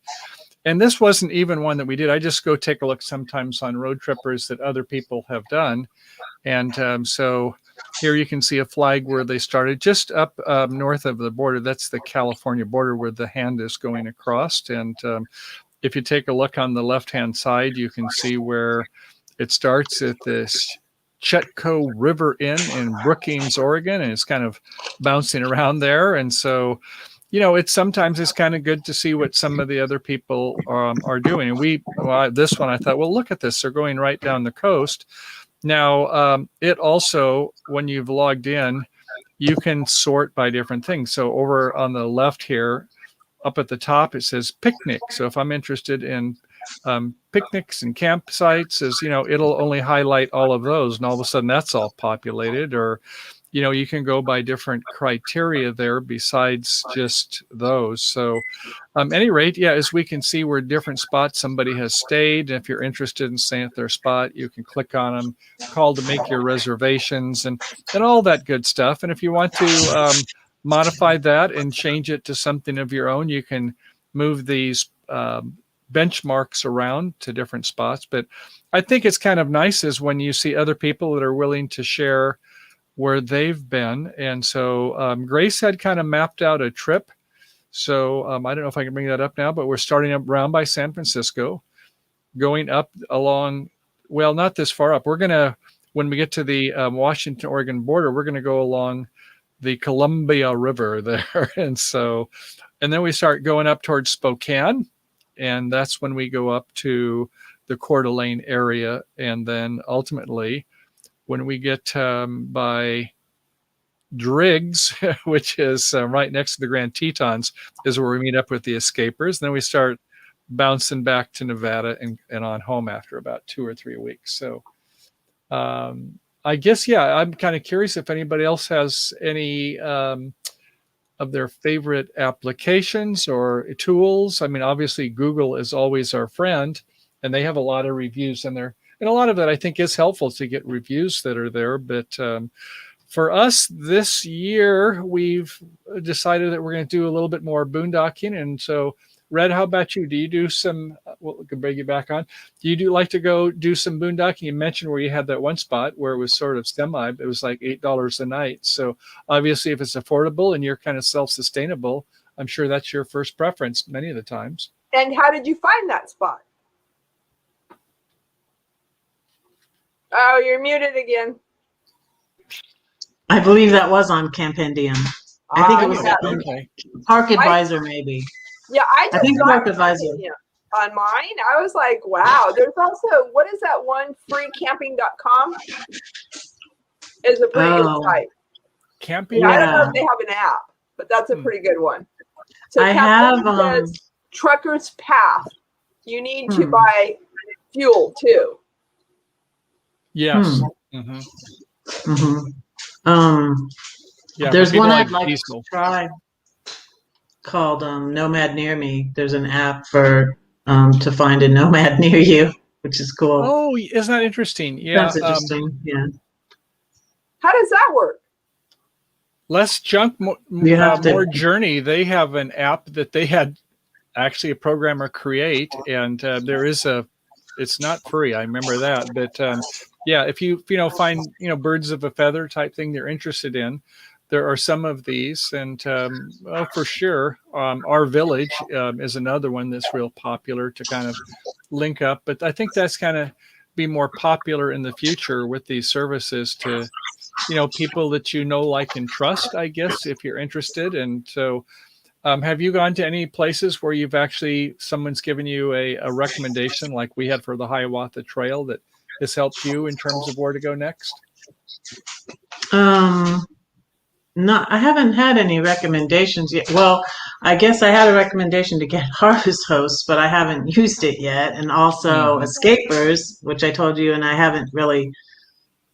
And this wasn't even one that we did. I just go take a look sometimes on Road Trippers that other people have done. And so here you can see a flag where they started just up north of the border. That's the California border where the hand is going across. And if you take a look on the left-hand side, you can see where it starts at this Chetco River Inn in Brookings, Oregon, and it's kind of bouncing around there. And so, sometimes it's kind of good to see what some of the other people are doing. And this one, I thought, well, look at this. They're going right down the coast. Now, it also, when you've logged in, you can sort by different things. So over on the left here, up at the top, it says picnic. So if I'm interested in picnics and campsites, it'll only highlight all of those, and all of a sudden that's all populated. Or you can go by different criteria there besides just those. So any rate, as we can see where different spots somebody has stayed. And if you're interested in staying at their spot, you can click on them, call to make your reservations, and all that good stuff. And if you want to modify that and change it to something of your own, you can move these benchmarks around to different spots. But I think it's kind of nice is when you see other people that are willing to share where they've been. And so Grace had kind of mapped out a trip. So I don't know if I can bring that up now, but we're starting up around by San Francisco, going up along, well, not this far up. We're going to, when we get to the Washington-Oregon border, we're going to go along the Columbia River there. And then we start going up towards Spokane. And that's when we go up to the Coeur d'Alene area. And then ultimately, when we get by Driggs, which is right next to the Grand Tetons, is where we meet up with the escapers. And then we start bouncing back to Nevada and on home after about 2 or 3 weeks. So I guess, yeah, I'm kind of curious if anybody else has any of their favorite applications or tools. I mean, obviously, Google is always our friend, and they have a lot of reviews in there. And a lot of it, I think, is helpful to get reviews that are there. But for us this year, we've decided that we're going to do a little bit more boondocking. And so, Red, how about you? Do you do some, well, we can bring you back on. Do you like to go do some boondocking? You mentioned where you had that one spot where it was sort of semi, it was like $8 a night. So obviously if it's affordable and you're kind of self-sustainable, I'm sure that's your first preference many of the times. And how did you find that spot? Oh, you're muted again. I believe that was on Campendium. I think it was okay. Park Advisor, maybe. Yeah, I think Park Advisor. On mine, I was like, wow. There's also, what is that one? Freecamping.com is a pretty good site. Camping? Yeah. I don't know if they have an app, but that's a pretty good one. So I have says Trucker's Path. You need to buy fuel too. Yes. Yeah, there's one I'd like diesel. to try called Nomad Near Me. There's an app for to find a nomad near you, which is cool. Oh, isn't that interesting? Yeah, that's interesting. Yeah. How does that work? Less Junk, more Journey. They have an app that they had actually a programmer create, and there is it's not free. I remember that, but yeah, if you find birds of a feather type thing they're interested in, there are some of these, and for sure, Our Village is another one that's real popular to kind of link up. But I think that's kind of be more popular in the future with these services to, people that like and trust, I guess, if you're interested. And so, have you gone to any places where someone's given you a recommendation like we had for the Hiawatha Trail that has helped you in terms of where to go next? No, I haven't had any recommendations yet. Well, I guess I had a recommendation to get Harvest Hosts, but I haven't used it yet. And also Escapers, which I told you, and I haven't really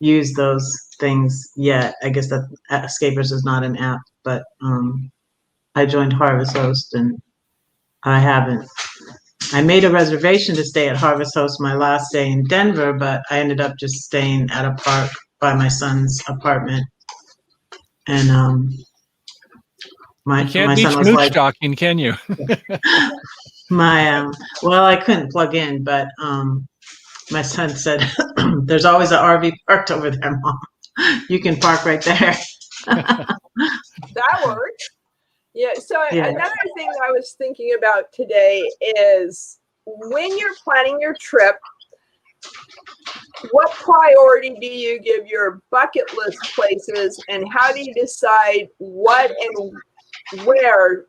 used those things yet. I guess that Escapers is not an app, but I joined Harvest Host and I haven't. I made a reservation to stay at Harvest Host my last day in Denver, but I ended up just staying at a park by my son's apartment. And you can't beach mooch docking, can you? Well, I couldn't plug in, but my son said, "There's always an RV parked over there, Mom. You can park right there." That works. Yeah. So another thing that I was thinking about today is when you're planning your trip, what priority do you give your bucket list places, and how do you decide what and where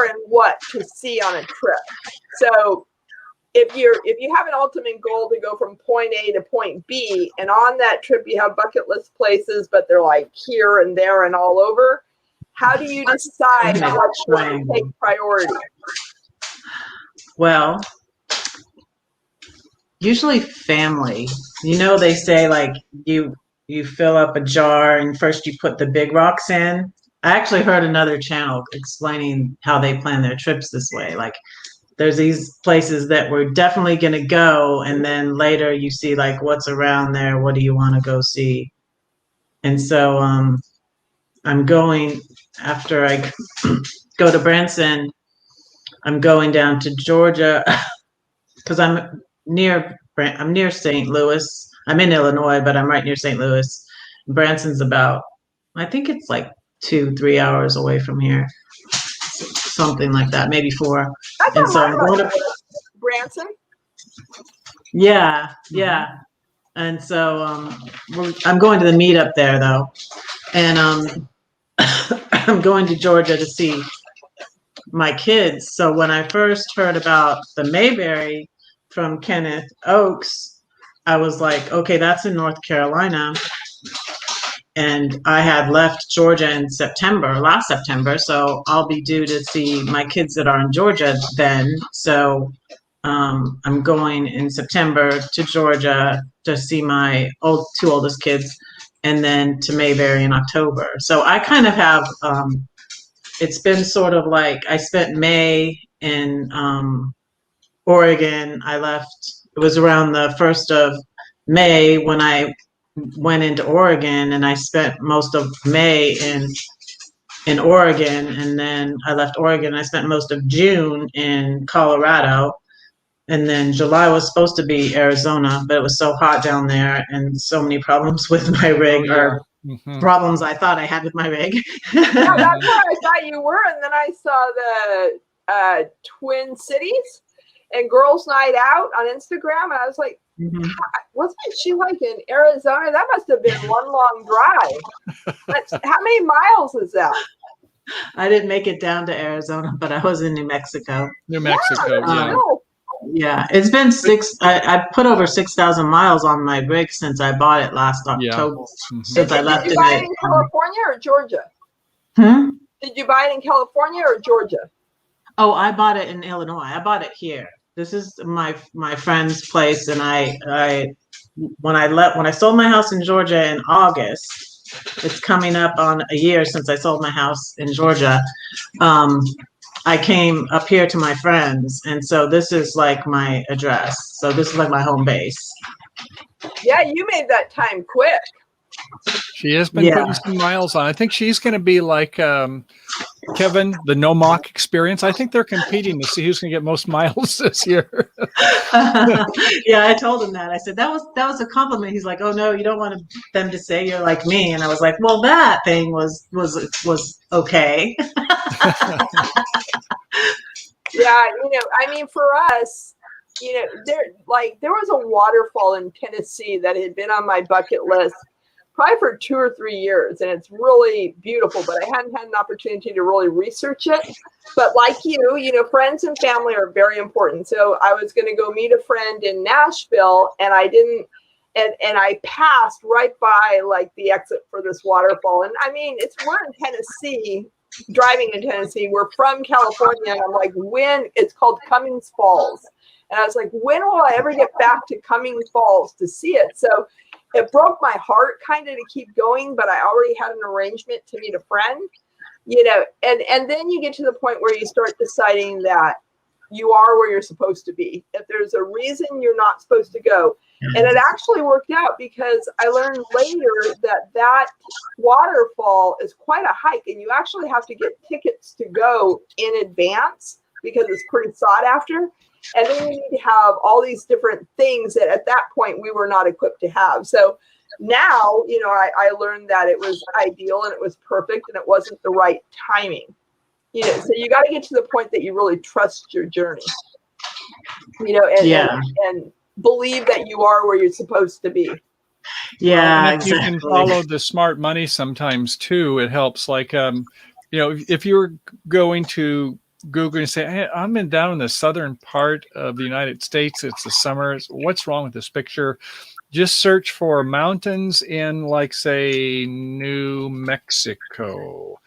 and what to see on a trip? So if you have an ultimate goal to go from point A to point B, and on that trip you have bucket list places, but they're like here and there and all over, how do you decide what to take priority? Well, usually family. They say like you fill up a jar and first you put the big rocks in. I actually heard another channel explaining how they plan their trips this way. Like there's these places that we're definitely going to go, and then later you see like what's around there. What do you want to go see? And so I'm going, after I go to Branson, I'm going down to Georgia because I'm near St. Louis. I'm in Illinois, but I'm right near St. Louis. Branson's about, I think it's like 2-3 hours away from here, something like that, maybe 4. That's And on so my I'm going bucket to, list. Branson. yeah, yeah. And so I'm going to the meetup there though, and I'm going to Georgia to see my kids. So when I first heard about the Mayberry from Kenneth Oakes, I was like, okay, that's in North Carolina. And I had left Georgia in last September, so I'll be due to see my kids that are in Georgia then. So I'm going in September to Georgia to see my two oldest kids, and then to Mayberry in October. So I kind of have, it's been sort of like I spent May in Oregon. I left, it was around the 1st of May when I went into Oregon, and I spent most of May in Oregon, and then I left Oregon. I spent most of June in Colorado, and then July was supposed to be Arizona, but it was so hot down there and so many problems with my rig, or problems I thought I had with my rig. Yeah, that's where I thought you were, and then I saw the Twin Cities and Girls Night Out on Instagram, and I was like, wasn't she like in Arizona? That must have been one long drive. How many miles is that? I didn't make it down to Arizona, but I was in New Mexico. New Mexico, yeah. Yeah, it's been I put over 6,000 miles on my rig since I bought it last October. Since I left Did you buy it in California or Georgia? Did you buy it in California or Georgia? Oh, I bought it in Illinois. I bought it here. This is my friend's place, and when I sold my house in Georgia in August, it's coming up on a year since I sold my house in Georgia. I came up here to my friends, and so this is like my address. So this is like my home base. Yeah, you made that time quick. She has been putting some miles on. I think she's going to be like Kevin, the No Mock Experience. I think they're competing to see who's going to get most miles this year. Yeah, I told him that. I said that was a compliment. He's like, "Oh no, you don't want them to say you're like me." And I was like, "Well, that thing was okay." Yeah, I mean, for us, there was a waterfall in Tennessee that had been on my bucket list probably for 2 or 3 years, and it's really beautiful, but I hadn't had an opportunity to really research it. But like you, friends and family are very important. So I was going to go meet a friend in Nashville, and I didn't, and I passed right by like the exit for this waterfall. And I mean, we're in Tennessee, driving in Tennessee. We're from California. And I'm like, it's called Cummings Falls. And I was like, when will I ever get back to Cummings Falls to see it? So it broke my heart kind of to keep going, but I already had an arrangement to meet a friend, and then you get to the point where you start deciding that you are where you're supposed to be. If there's a reason you're not supposed to go. And it actually worked out because I learned later that waterfall is quite a hike, and you actually have to get tickets to go in advance because it's pretty sought after. And then you need to have all these different things that at that point we were not equipped to have. So now, I learned that it was ideal and it was perfect and it wasn't the right timing. So you got to get to the point that you really trust your journey, and believe that you are where you're supposed to be. Yeah, exactly. You can follow the smart money sometimes too. It helps. Like, if you're going to Google and say, "Hey, I'm down in the southern part of the United States. It's the summer. What's wrong with this picture?" Just search for mountains in, like, say, New Mexico.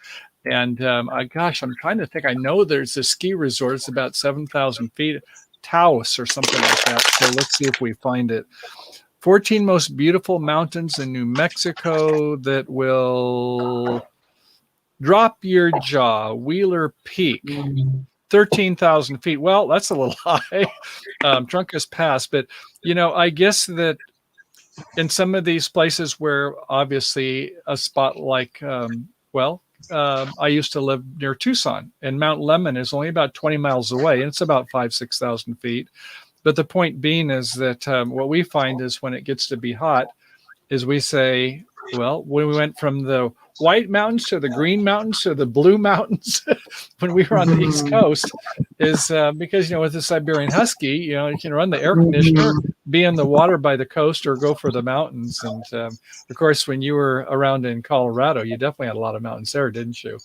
And I'm trying to think. I know there's a ski resort. It's about 7,000 feet, Taos or something like that. So let's see if we find it. 14 most beautiful mountains in New Mexico that will drop your jaw. Wheeler Peak, 13,000 feet. Well, that's a little high. Trunkus Pass. But, I guess that in some of these places where obviously a spot like, I used to live near Tucson, and Mount Lemmon is only about 20 miles away, and it's about 6,000 feet. But the point being is that what we find is when it gets to be hot, is we say, well, when we went from the white mountains to the green mountains to the blue mountains when we were on the East Coast, is because, with the Siberian Husky, you can run the air conditioner, be in the water by the coast, or go for the mountains. And of course, when you were around in Colorado, you definitely had a lot of mountains there, didn't you?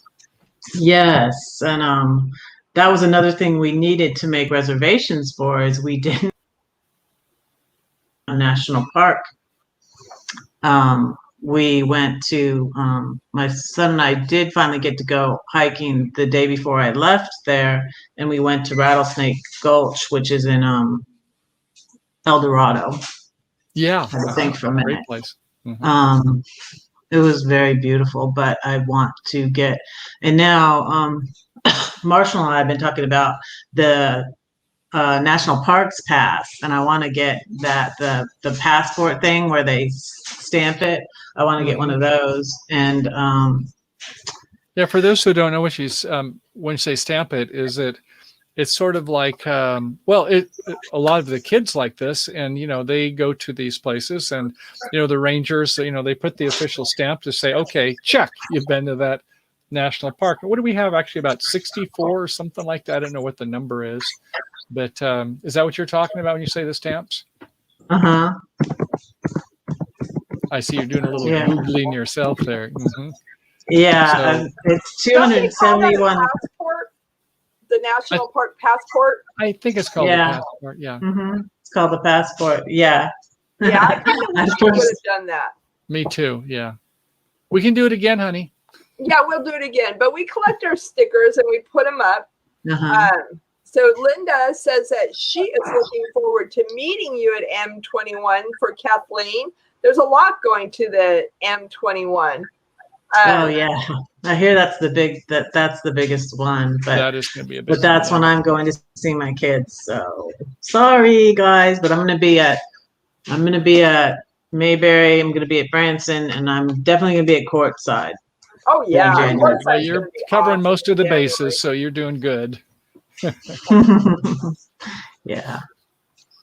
Yes, and that was another thing we needed to make reservations for, is we didn't a national park. We went to my son and I did finally get to go hiking the day before I left there, and we went to Rattlesnake Gulch, which is in El Dorado. Yeah, I think for a minute. Great place. Mm-hmm. It was very beautiful, but I want to get, and now Marshall and I have been talking about the National Parks Pass, and I want to get that the passport thing where they stamp it. I want to get one of those. And yeah, for those who don't know what she's when you say stamp it, it's sort of like a lot of the kids like this, and they go to these places, and the rangers, they put the official stamp to say, okay, check, you've been to that national park. What do we have, actually about 64 or something like that? I don't know what the number is, but is that what you're talking about when you say the stamps? I see you're doing a little Googling yourself there. Yeah, so, it's 271. The National Park Passport? I think it's called the passport, yeah. It's called the passport, yeah. Yeah, I kind of wish we would have done that. Me too, yeah. We can do it again, honey. Yeah, we'll do it again. But we collect our stickers and we put them up. So Linda says that she is looking forward to meeting you at M21 for Kathleen. There's a lot going to the M21. Oh yeah, I hear that's the biggest one. But that is going to be a big. But that's when I'm going to see my kids. So sorry guys, but I'm going to be at Mayberry. I'm going to be at Branson, and I'm definitely going to be at Courtside. Oh yeah, well, you're covering most of the bases, so you're doing good. Yeah.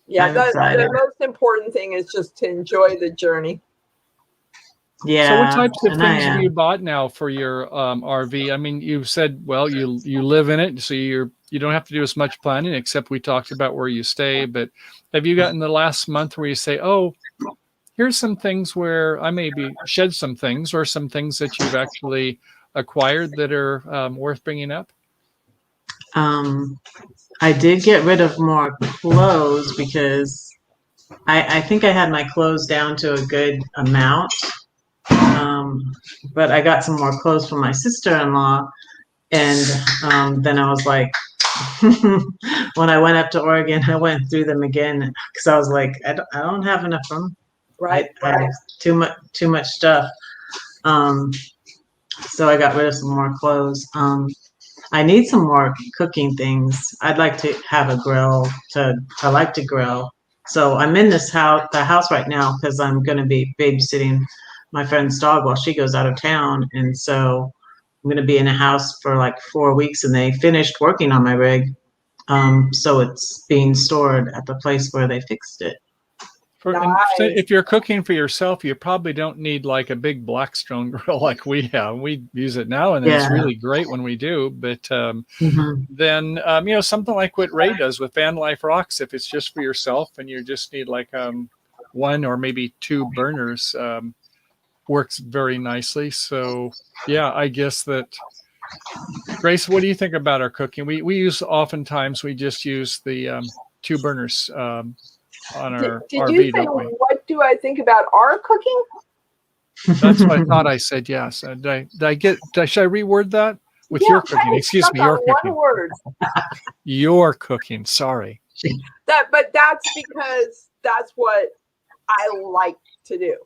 The most important thing is just to enjoy the journey. Yeah. So what types of things have you bought now for your RV? I mean, you said, well, you live in it, so you don't have to do as much planning, except we talked about where you stay. But have you gotten the last month where you say, oh, here's some things where I maybe shed some things, or some things that you've actually acquired that are worth bringing up? I did get rid of more clothes because I think I had my clothes down to a good amount. But I got some more clothes from my sister-in-law, and then I was like, when I went up to Oregon, I went through them again because I was like, I don't have enough room. Right. I have too much stuff. So I got rid of some more clothes. I need some more cooking things. I'd like to have a grill. I like to grill. So I'm in the house right now because I'm going to be babysitting my friend's dog while she goes out of town. And so I'm going to be in a house for like 4 weeks, and they finished working on my rig. So it's being stored at the place where they fixed it. If you're cooking for yourself, you probably don't need like a big Blackstone grill like we have. We use it now, and it's really great when we do. But then, something like what Ray does with Van Life Rocks, if it's just for yourself and you just need like one or maybe two burners, works very nicely. So, yeah, I guess that. Grace, what do you think about our cooking? We oftentimes we just use the 2 burners. On our did RV, you say, don't we? what do I think about our cooking? That's what I thought I said, yes. Should I reword that? With your cooking. Excuse me, your cooking. One word. Your cooking, sorry. But that's because that's what I like to do.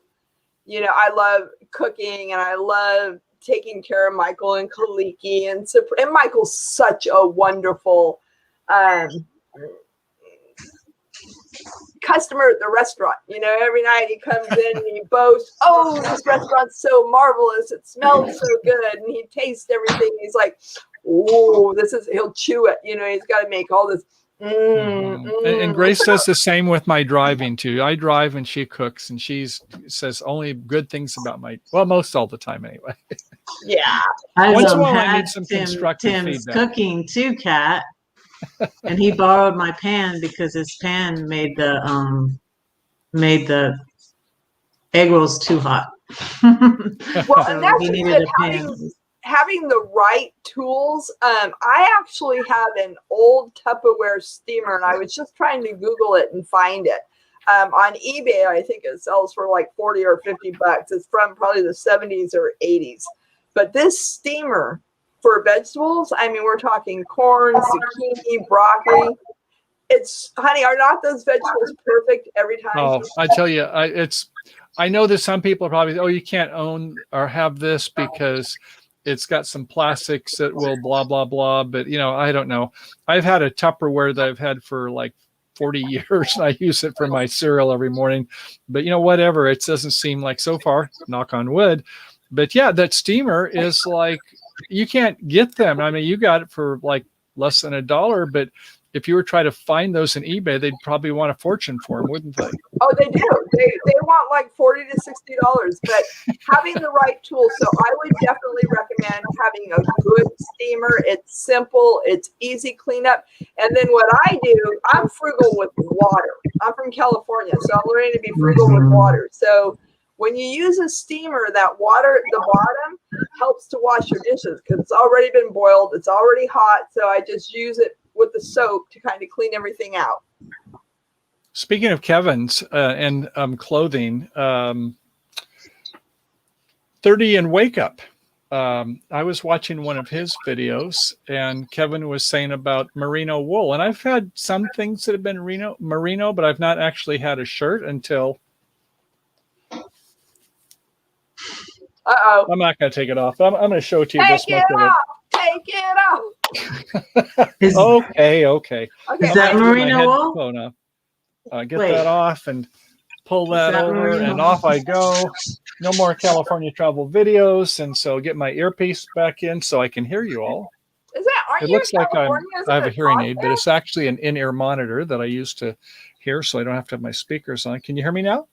I love cooking, and I love taking care of Michael and Kaliki, and Michael's such a wonderful customer at the restaurant. Every night he comes in and he boasts, oh, this restaurant's so marvelous, it smells so good, and he tastes everything. He's like, oh, he'll chew it. He's got to make all this And Grace does the same with my driving too. I drive and she cooks, and she says only good things about most all the time anyway. Yeah. Once in a I've while, I had need some constructive Tim's feedback. cooking too, Kat, and he borrowed my pan because his pan made the egg rolls too hot. Well, So and that's he just needed it, a pan. having the right tools. I actually have an old Tupperware steamer, and I was just trying to Google it and find it. On eBay, I think it sells for like 40 or 50 bucks. It's from probably the 70s or 80s. But this steamer for vegetables, I mean, we're talking corn, zucchini, broccoli. Honey, are not those vegetables perfect every time? Oh, I tell you, I know that some people probably, you can't own or have this because it's got some plastics that will blah, blah, blah. But, I don't know. I've had a Tupperware that I've had for like 40 years, and I use it for my cereal every morning. But, whatever, it doesn't seem like so far, knock on wood. But yeah, that steamer is like, you can't get them. I mean, you got it for like less than $1, but if you were trying to find those in eBay, they'd probably want a fortune for them, wouldn't they? Oh, they do. They want like $40 to $60, but having the right tools. So I would definitely recommend having a good steamer. It's simple. It's easy cleanup. And then what I do, I'm frugal with water. I'm from California, so I'm learning to be frugal with water. So when you use a steamer, that water at the bottom helps to wash your dishes because it's already been boiled. It's already hot. So I just use it with the soap to kind of clean everything out. Speaking of Kevin's and clothing, 30 and Wake Up. I was watching one of his videos, and Kevin was saying about merino wool. And I've had some things that have been merino, but I've not actually had a shirt until. Uh-oh. I'm not going to take it off. I'm going to show it to you. Take just it off. Take it off. Okay. Is that merino wool? Get that off and pull that over, and off I go. No more California travel videos, and so get my earpiece back in so I can hear you all. It looks like I have a hearing aid, but it's actually an in-ear monitor that I use to hear, so I don't have to have my speakers on. Can you hear me now?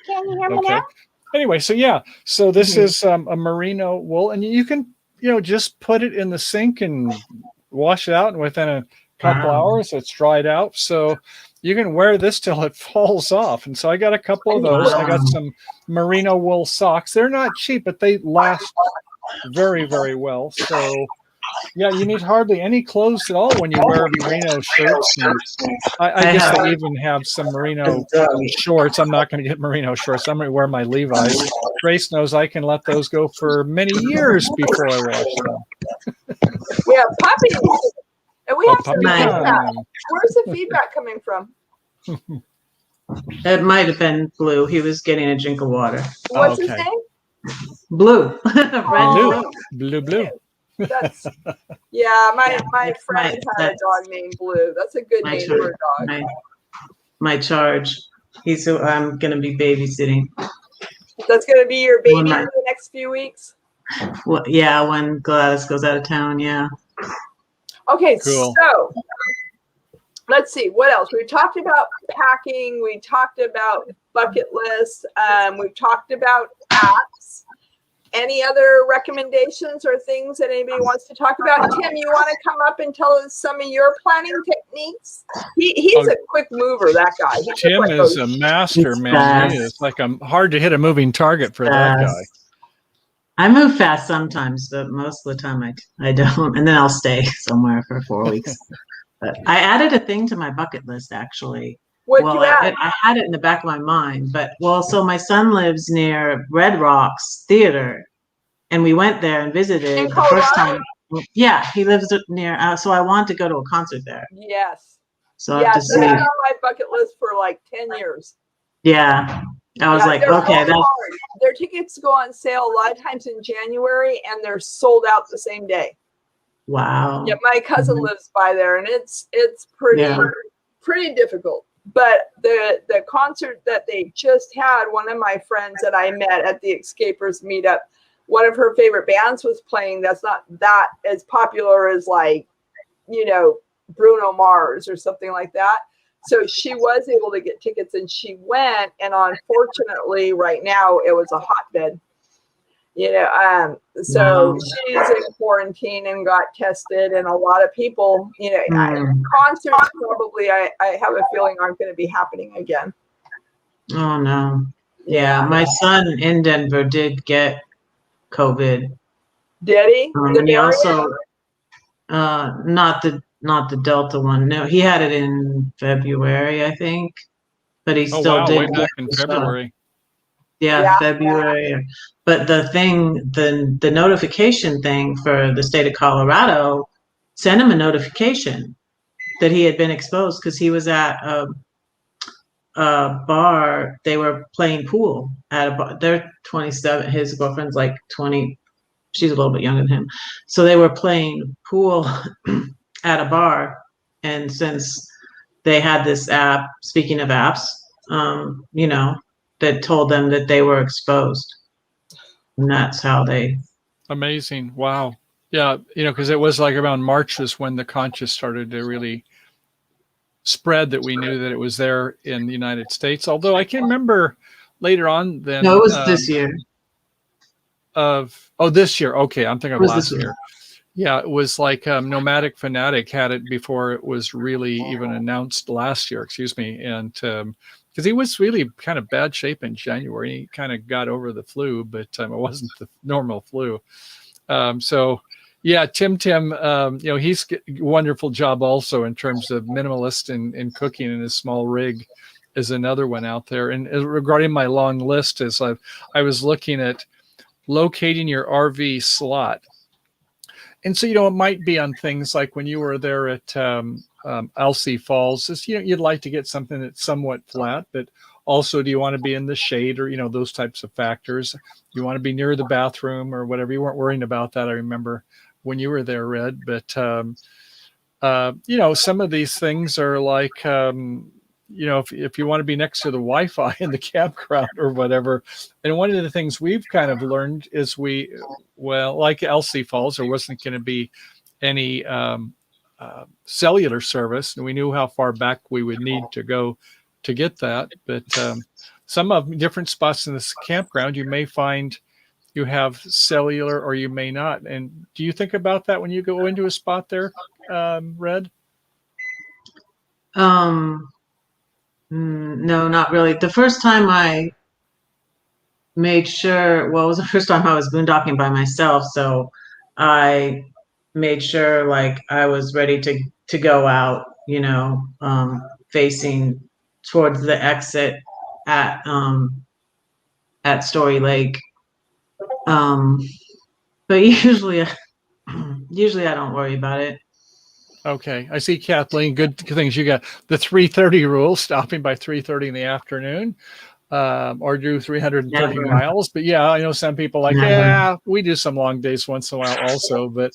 Can you hear me now? Anyway, so this is a merino wool, and you can just put it in the sink and wash it out, and within a couple hours it's dried out. So you can wear this till it falls off. And so I got a couple of those. I got some merino wool socks. They're not cheap, but they last very, very well. So yeah, you need hardly any clothes at all when you wear merino shirts. And I guess I even have some merino shorts. I'm not going to get merino shorts. I'm going to wear my Levi's. Grace knows I can let those go for many years before I wash them. We have puppies. And we have some feedback. Where's the feedback coming from? It might have been Blue. He was getting a drink of water. What's his name? Blue. Blue. That's my friend had a dog named Blue. That's a good name for a dog. My charge. He's who I'm gonna be babysitting. That's gonna be your baby for the next few weeks? Well, yeah, when Gladys goes out of town, yeah. Okay, cool. So let's see what else. We talked about packing. We talked about bucket lists. We've talked about apps. Any other recommendations or things that anybody wants to talk about? Tim, you want to come up and tell us some of your planning techniques? He's a quick mover, that guy. Tim is a master, man. He is like hard to hit a moving target for that guy. I move fast sometimes, but most of the time I don't. And then I'll stay somewhere for 4 weeks. But I added a thing to my bucket list, actually. What'd you add? I had it in the back of my mind, but so my son lives near Red Rocks Theater, and we went there and visited the first time. Yeah, he lives near. So I want to go to a concert there. Yes. So I have to see. That's on my bucket list for like 10 years. Yeah, I was like, okay, their tickets go on sale a lot of times in January, and they're sold out the same day. Wow. Yeah, my cousin lives by there, and it's pretty difficult. But the concert that they just had, one of my friends that I met at the Escapers meetup, one of her favorite bands was playing. That's not that as popular as like, Bruno Mars or something like that. So she was able to get tickets and she went. And unfortunately, right now it was a hotbed. So she's in quarantine and got tested, and a lot of people, concerts probably, I have a feeling aren't going to be happening again. Oh no. Yeah, my son in Denver did get COVID. Did he? And he also, not the Delta one. No, he had it in February, I think, but he still did. Way back in February. Yeah, February. But the notification thing for the state of Colorado sent him a notification that he had been exposed because he was at a bar. They were playing pool at a bar. They're 27. His girlfriend's like 20. She's a little bit younger than him. So they were playing pool at a bar. And since they had this app, speaking of apps, that told them that they were exposed. And that's how they. Amazing. Wow. Yeah. Because it was like around March is when the conscious started to really spread, that we knew that it was there in the United States. Although I can remember later on then. No, it was this year. This year. Okay. I'm thinking of last year. Yeah. It was like Nomadic Fanatic had it before it was really even announced last year, excuse me. And because he was really kind of bad shape in January. He kind of got over the flu, but it wasn't the normal flu. So yeah, Tim, he's a wonderful job also in terms of minimalist in cooking in his small rig is another one out there. And regarding my long list, as I was looking at locating your RV slot. And so, it might be on things like when you were there at Elsie Falls, you'd like to get something that's somewhat flat, but also do you want to be in the shade or, those types of factors? You want to be near the bathroom or whatever. You weren't worrying about that. I remember when you were there, Red, but, some of these things are like, if you want to be next to the Wi-Fi in the campground or whatever. And one of the things we've kind of learned is like Elsie Falls, there wasn't going to be any cellular service, and we knew how far back we would need to go to get that. But some of different spots in this campground, you may find you have cellular or you may not. And do you think about that when you go into a spot there, Red? No, not really. The first time I made sure, it was the first time I was boondocking by myself. So I made sure like I was ready to go out, facing towards the exit at Story Lake. But usually I don't worry about it. Okay. I see, Kathleen, good things. You got the 3:30 rule, stopping by 3:30 in the afternoon, or do 330 miles. But yeah, I know some people we do some long days once in a while also, but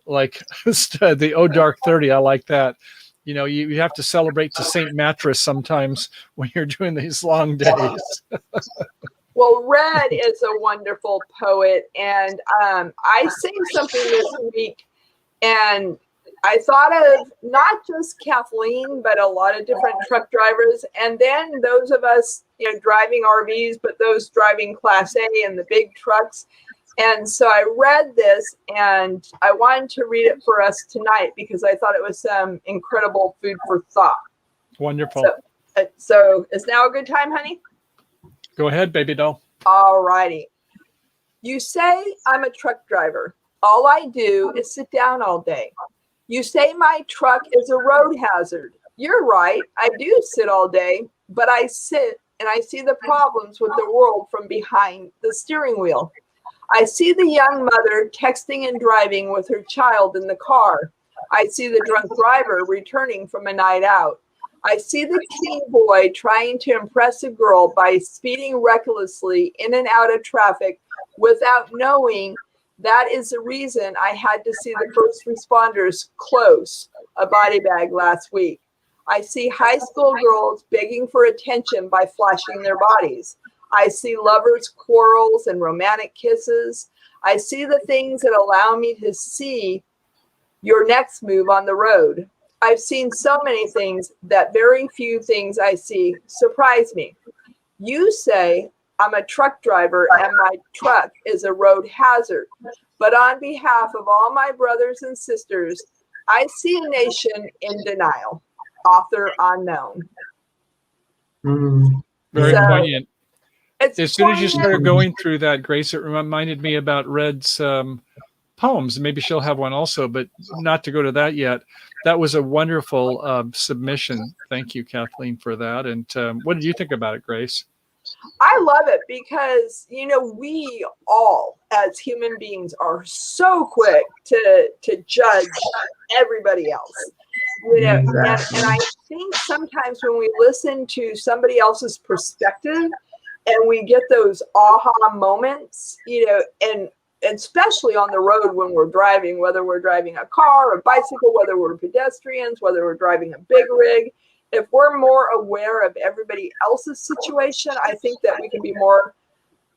like the Dark 30, I like that. You have to celebrate the St. Mattress sometimes when you're doing these long days. Well, Red is a wonderful poet, and I sang something this week, and I thought of not just Kathleen, but a lot of different truck drivers, and then those of us, driving RVs, but those driving Class A and the big trucks. And so I read this, and I wanted to read it for us tonight because I thought it was some incredible food for thought. Wonderful. So is now a good time, honey? Go ahead, baby doll. All righty. You say I'm a truck driver. All I do is sit down all day. You say my truck is a road hazard. You're right. I do sit all day, but I sit and I see the problems with the world from behind the steering wheel. I see the young mother texting and driving with her child in the car. I see the drunk driver returning from a night out. I see the teen boy trying to impress a girl by speeding recklessly in and out of traffic without knowing that is the reason I had to see the first responders close a body bag last week. I see high school girls begging for attention by flashing their bodies. I see lovers' quarrels and romantic kisses. I see the things that allow me to see your next move on the road. I've seen so many things that very few things I see surprise me. You say, I'm a truck driver and my truck is a road hazard. But on behalf of all my brothers and sisters, I see a nation in denial. Author unknown. Very So, poignant. It's As soon as you poignant. started going through that, Grace, it reminded me about Red's poems. Maybe she'll have one also, but not to go to that yet. That was a wonderful submission. Thank you, Kathleen, for that. And what did you think about it, Grace? I love it because, we all as human beings are so quick to judge everybody else. And I think sometimes when we listen to somebody else's perspective and we get those aha moments, and especially on the road when we're driving, whether we're driving a car, a bicycle, whether we're pedestrians, whether we're driving a big rig, if we're more aware of everybody else's situation, I think that we can be more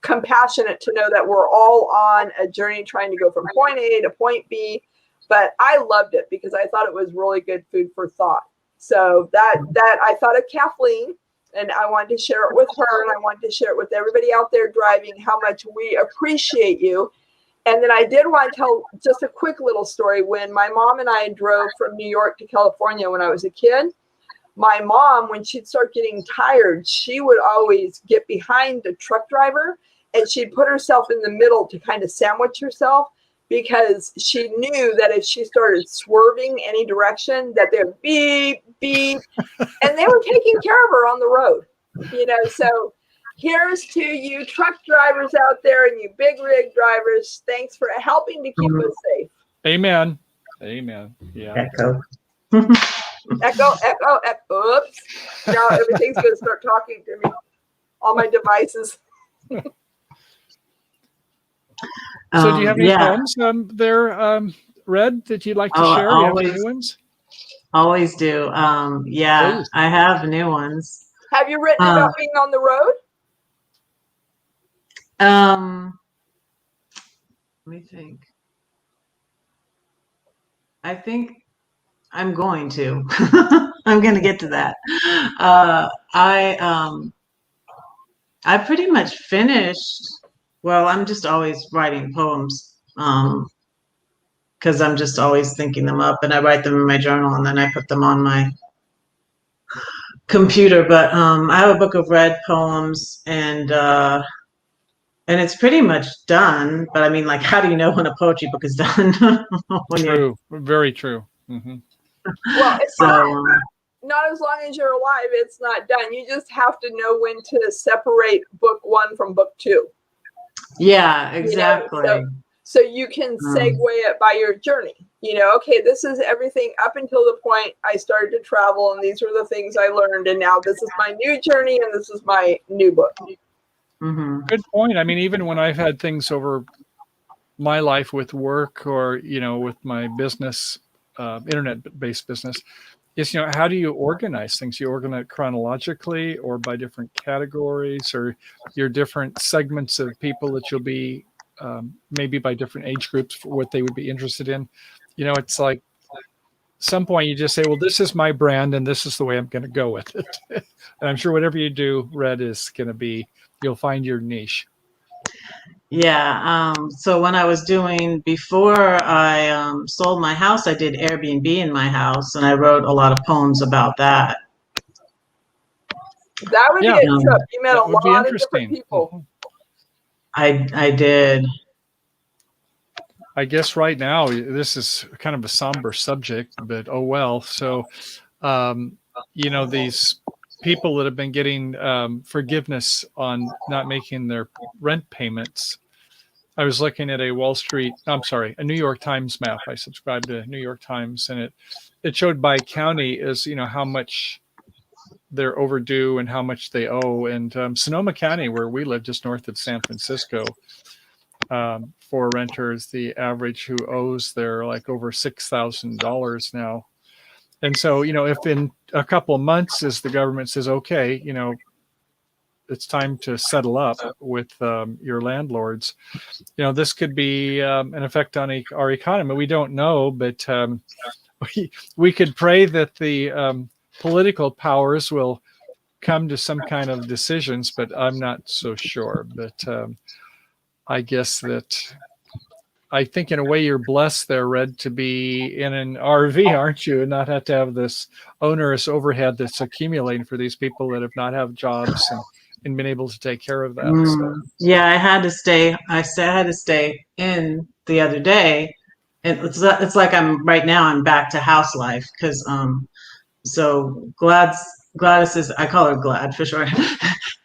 compassionate to know that we're all on a journey trying to go from point A to point B. But I loved it because I thought it was really good food for thought. So that I thought of Kathleen, and I wanted to share it with her, and I wanted to share it with everybody out there driving, how much we appreciate you. And then I did want to tell just a quick little story. When my mom and I drove from New York to California when I was a kid, my mom, when she'd start getting tired, she would always get behind the truck driver and she'd put herself in the middle to kind of sandwich herself, because she knew that if she started swerving any direction, that they'd beep, beep, and they were taking care of her on the road. So here's to you truck drivers out there and you big rig drivers. Thanks for helping to keep us safe. Amen. Yeah. Echo. Echo. Oops. Now everything's going to start talking to me. All my devices. So do you have any poems there, Red, that you'd like to share? Always, you have new ones? Always do. Please. I have new ones. Have you written about being on the road? Let me think. I think I'm going to. I'm going to get to that. I pretty much finished. Well, I'm just always writing poems because I'm just always thinking them up, and I write them in my journal, and then I put them on my computer. But I have a book of Red poems, and it's pretty much done. But I mean, like, how do you know when a poetry book is done? True, very true. Mm-hmm. Well, it's not as long as you're alive. It's not done. You just have to know when to separate book one from book two. Yeah, exactly. So you can segue it by your journey. Okay, this is everything up until the point I started to travel, and these were the things I learned, and now this is my new journey, and this is my new book. Mm-hmm. Good point. I mean, even when I've had things over my life with work or, with my business, internet-based business, is, how do you organize things? You organize chronologically or by different categories, or your different segments of people that you'll be maybe by different age groups for what they would be interested in. It's like some point you just say, well, this is my brand and this is the way I'm going to go with it. And I'm sure whatever you do, Red, is going to be, you'll find your niche. Yeah. So when I was before I sold my house, I did Airbnb in my house, and I wrote a lot of poems about that. That would be a trip. You met a lot of different people. I did. I guess right now this is kind of a somber subject, but oh well. So, these people that have been getting forgiveness on not making their rent payments. I was looking at a New York Times map. I subscribe to New York Times, and it showed by county is, how much they're overdue and how much they owe. And Sonoma County, where we live just north of San Francisco, for renters, the average who owes, they're like over $6,000 now. And so, if in a couple of months, as the government says, okay, it's time to settle up with your landlords, this could be an effect on our economy. We don't know, but we could pray that the political powers will come to some kind of decisions, but I'm not so sure. But I guess that I think in a way you're blessed there, Red, to be in an RV, aren't you? And not have to have this onerous overhead that's accumulating for these people that have not have jobs and been able to take care of that. So. Yeah, I had to stay. I had to stay in the other day. And it's like I'm back to house life because so Gladys is, I call her Glad for short.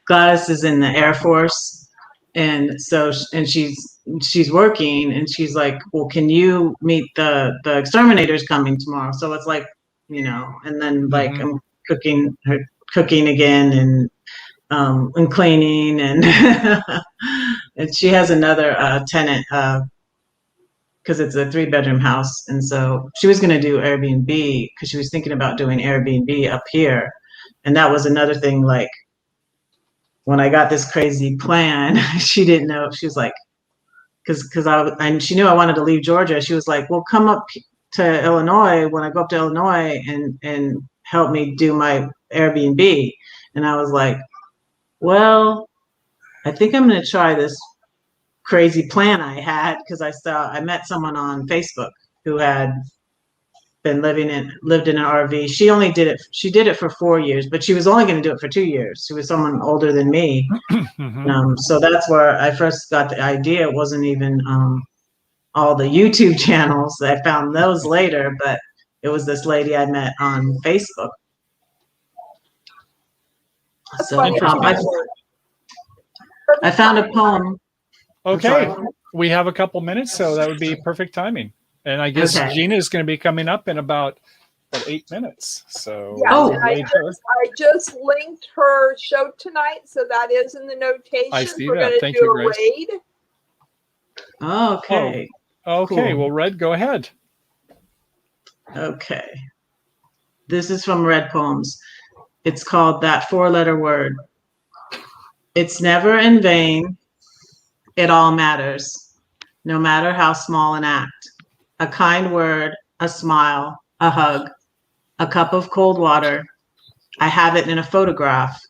Gladys is in the Air Force, and so she's working, and she's like, well, can you meet the exterminators coming tomorrow? So it's like, and then like I'm cooking again and cleaning and and she has another tenant because it's a 3-bedroom house, and so she was going to do Airbnb because she was thinking about doing Airbnb up here. And that was another thing, like when I got this crazy plan, she didn't know. She was like, because she knew I wanted to leave Georgia. She was like, well, come up to Illinois when I go up to Illinois and help me do my Airbnb. And I was like, well, I think I'm going to try this crazy plan I had because I met someone on Facebook who had been lived in an RV. She did it for 4 years, but she was only going to do it for 2 years. She was someone older than me. So that's where I first got the idea. It wasn't even all the YouTube channels. I found those later, but it was this lady I met on Facebook. So I found a poem. Okay, we have a couple minutes, so that would be perfect timing. And I guess Gina is going to be coming up in about 8 minutes. So I just linked her show tonight, so that is in the notation. I see We're that. Thank you, Grace. Raid. Okay. Okay. Cool. Well, Red, go ahead. Okay. This is from Red Poems. It's called That 4-Letter Word. It's never in vain. It all matters, no matter how small an act. A kind word, a smile, a hug, a cup of cold water. I have it in a photograph,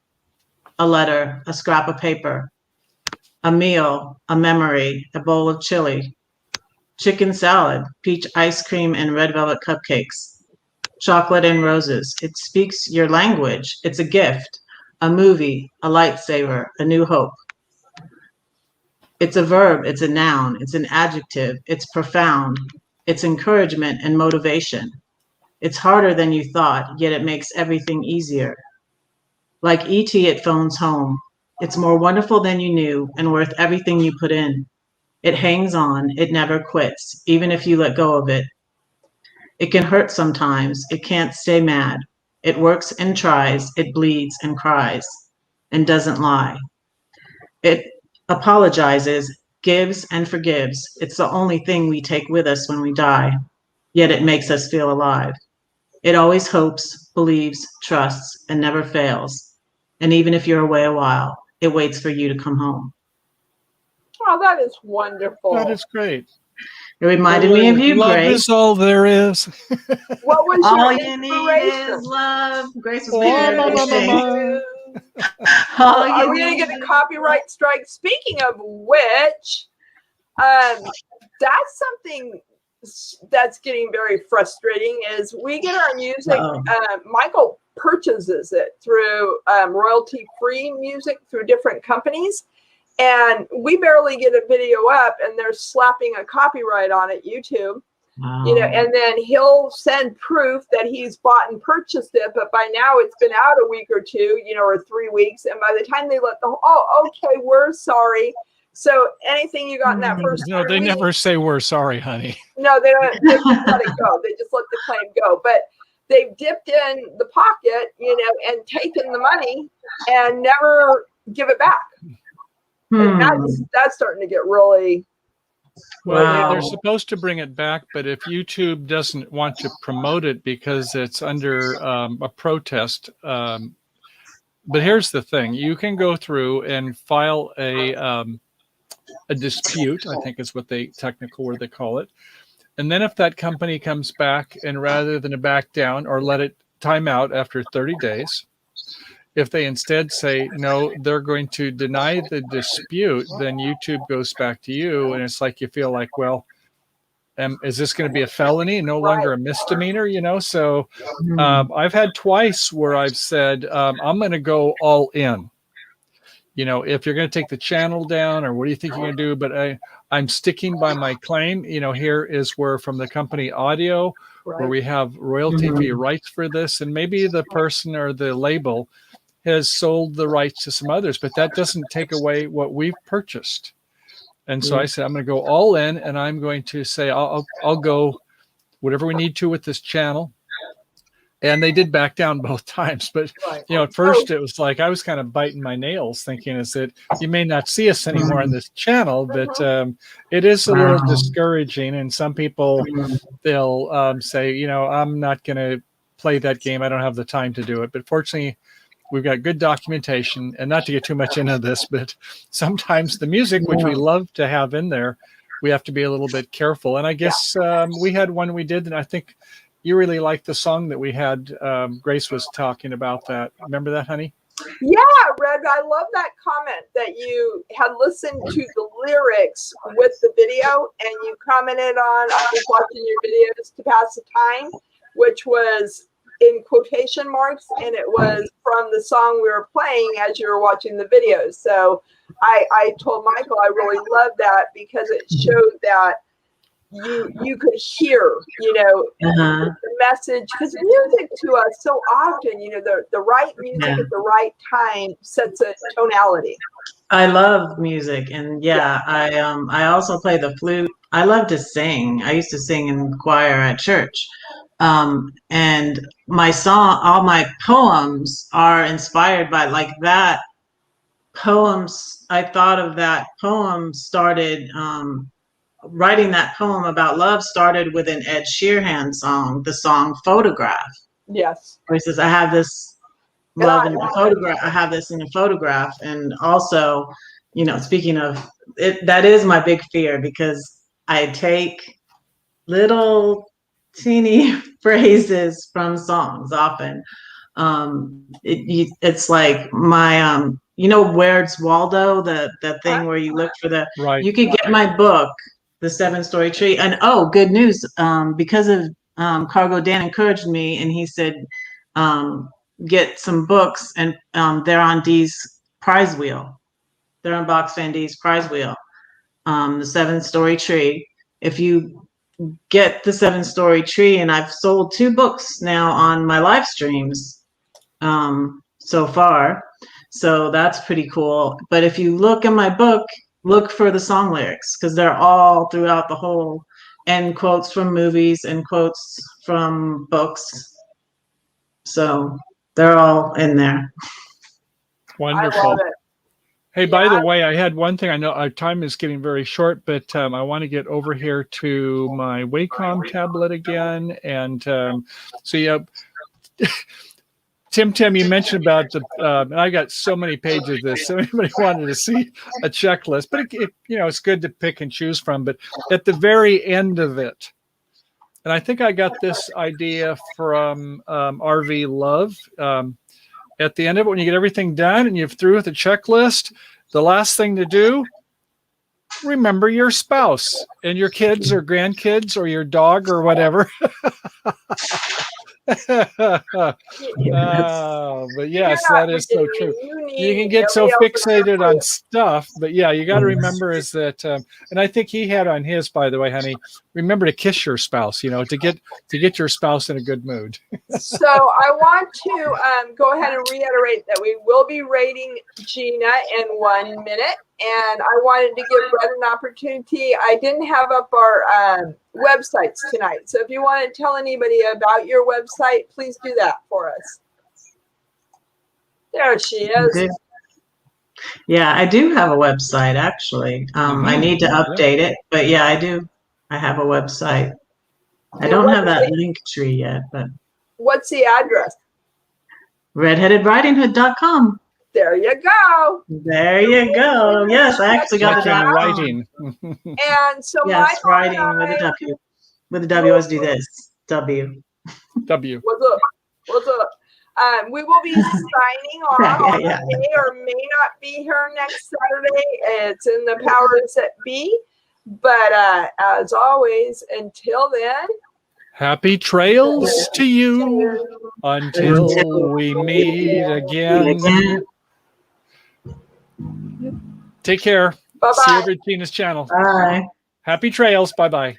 a letter, a scrap of paper, a meal, a memory, a bowl of chili, chicken salad, peach ice cream and red velvet cupcakes, chocolate and roses. It speaks your language. It's a gift, a movie, a lightsaber, a new hope. It's a verb, it's a noun, it's an adjective, it's profound, it's encouragement and motivation. It's harder than you thought, yet it makes everything easier. Like E.T., it phones home. It's more wonderful than you knew and worth everything you put in. It hangs on, it never quits, even if you let go of it. It can hurt sometimes, it can't stay mad. It works and tries, it bleeds and cries, and doesn't lie. It apologizes, gives and forgives. It's the only thing we take with us when we die, yet it makes us feel alive. It always hopes, believes, trusts, and never fails. And even if you're away a while, it waits for you to come home. Oh, that is wonderful. That is great. It reminded me of you, love Grace. Is all there is. What was All your you need inspiration? is love. Grace was Are we going to get a copyright strike? Speaking of which, that's something that's getting very frustrating is we get our music, Michael purchases it through royalty-free music through different companies, and we barely get a video up and they're slapping a copyright on it, YouTube. You know, and then he'll send proof that he's bought and purchased it, but by now it's been out a week or two, you know, or 3 weeks, and by the time they let okay, we're sorry. So anything you got in that first no, they never say we're sorry, honey. No, they don't. They just let it go. They just let the claim go. But they've dipped in the pocket, you know, and taken the money and never give it back. And that's starting to get really. Well, they're supposed to bring it back, but if YouTube doesn't want to promote it because it's under a protest, But here's the thing: you can go through and file a dispute. I think is what they technical word they call it. And then if that company comes back and rather than to back down or let it time out after 30 days, if they instead say no, they're going to deny the dispute, then YouTube goes back to you, and it's like you feel like, well, is this going to be a felony, no longer a misdemeanor? So I've had twice where I've said I'm going to go all in. If you're going to take the channel down, or what do you think you're going to do? But I'm sticking by my claim. Here is where from the company audio, where we have royalty fee rights for this, and maybe the person or the label has sold the rights to some others, but that doesn't take away what we've purchased. And so I said, I'm going to go all in, and I'm going to say, I'll go whatever we need to with this channel. And they did back down both times. But, at first it was like I was kind of biting my nails thinking is that you may not see us anymore on this channel, but it is a little discouraging. And some people, they'll say, I'm not going to play that game. I don't have the time to do it. But fortunately, we've got good documentation, and not to get too much into this, but sometimes the music, which we love to have in there, we have to be a little bit careful. And I guess we had one we did, and I think you really liked the song that we had. Grace was talking about that. Remember that, honey? Yeah, Red, I love that comment that you had listened to the lyrics with the video, and you commented on, I was watching your videos to pass the time, which was in quotation marks, and it was from the song we were playing as you were watching the videos. So I told Michael I really loved that because it showed that you could hear, the message, because music to us so often, the right music at the right time sets a tonality. I love music, and I also play the flute. I love to sing. I used to sing in choir at church. And all my poems are inspired by like that poems. I thought of that poem started, writing that poem about love started with an Ed Sheeran song, the song Photograph. Yes. Where he says, I have this love in a photograph. I have this in a photograph. And also, speaking of it, that is my big fear, because I take little teeny phrases from songs often. It's like my Where's Waldo, the thing where you look for you could get my book, The 7-Story Tree, and good news, because of Cargo Dan encouraged me, and he said get some books, and they're on Dee's prize wheel. They're on Box Fan Dee's prize wheel. The 7-Story Tree. If you get the 7-Story Tree, and I've sold 2 books now on my live streams so far, so that's pretty cool. But if you look in my book, look for the song lyrics, because they're all throughout the whole, and quotes from movies and quotes from books, so they're all in there. Wonderful. I love it. Hey, by the way, I had one thing. I know our time is getting very short, but I want to get over here to my Wacom tablet again. And Tim, you mentioned about and I got so many pages of this. So anybody wanted to see a checklist, but it's good to pick and choose from. But at the very end of it, and I think I got this idea from RV Love. At the end of it, when you get everything done and you've through with the checklist, the last thing to do, remember your spouse and your kids or grandkids or your dog or whatever. But yes, that is so true. You can get so fixated on stuff, but you got to remember is that, and I think he had on his, by the way, honey, remember to kiss your spouse, to get your spouse in a good mood. So I want to go ahead and reiterate that we will be rating Gina in 1 minute. And I wanted to give Red an opportunity. I didn't have up our websites tonight. So if you want to tell anybody about your website, please do that for us. There she is. Okay. Yeah, I do have a website, actually. I need to update it. But I do. I have a website. I don't have that link tree yet. But what's the address? redheadedridinghood.com. There you go. There you go. Yes, I actually got Like it. in .com. writing. And so Yes, Michael writing and with a I, W. With a W, let's do this. W. W. what's up? What's up? We will be signing off. Yeah. May or may not be here next Saturday. It's in the powers that be. But as always, until then, Happy trails to you until we meet again. Take care. bye-bye. See you over at Tina's channel. Bye. Happy trails. Bye-bye.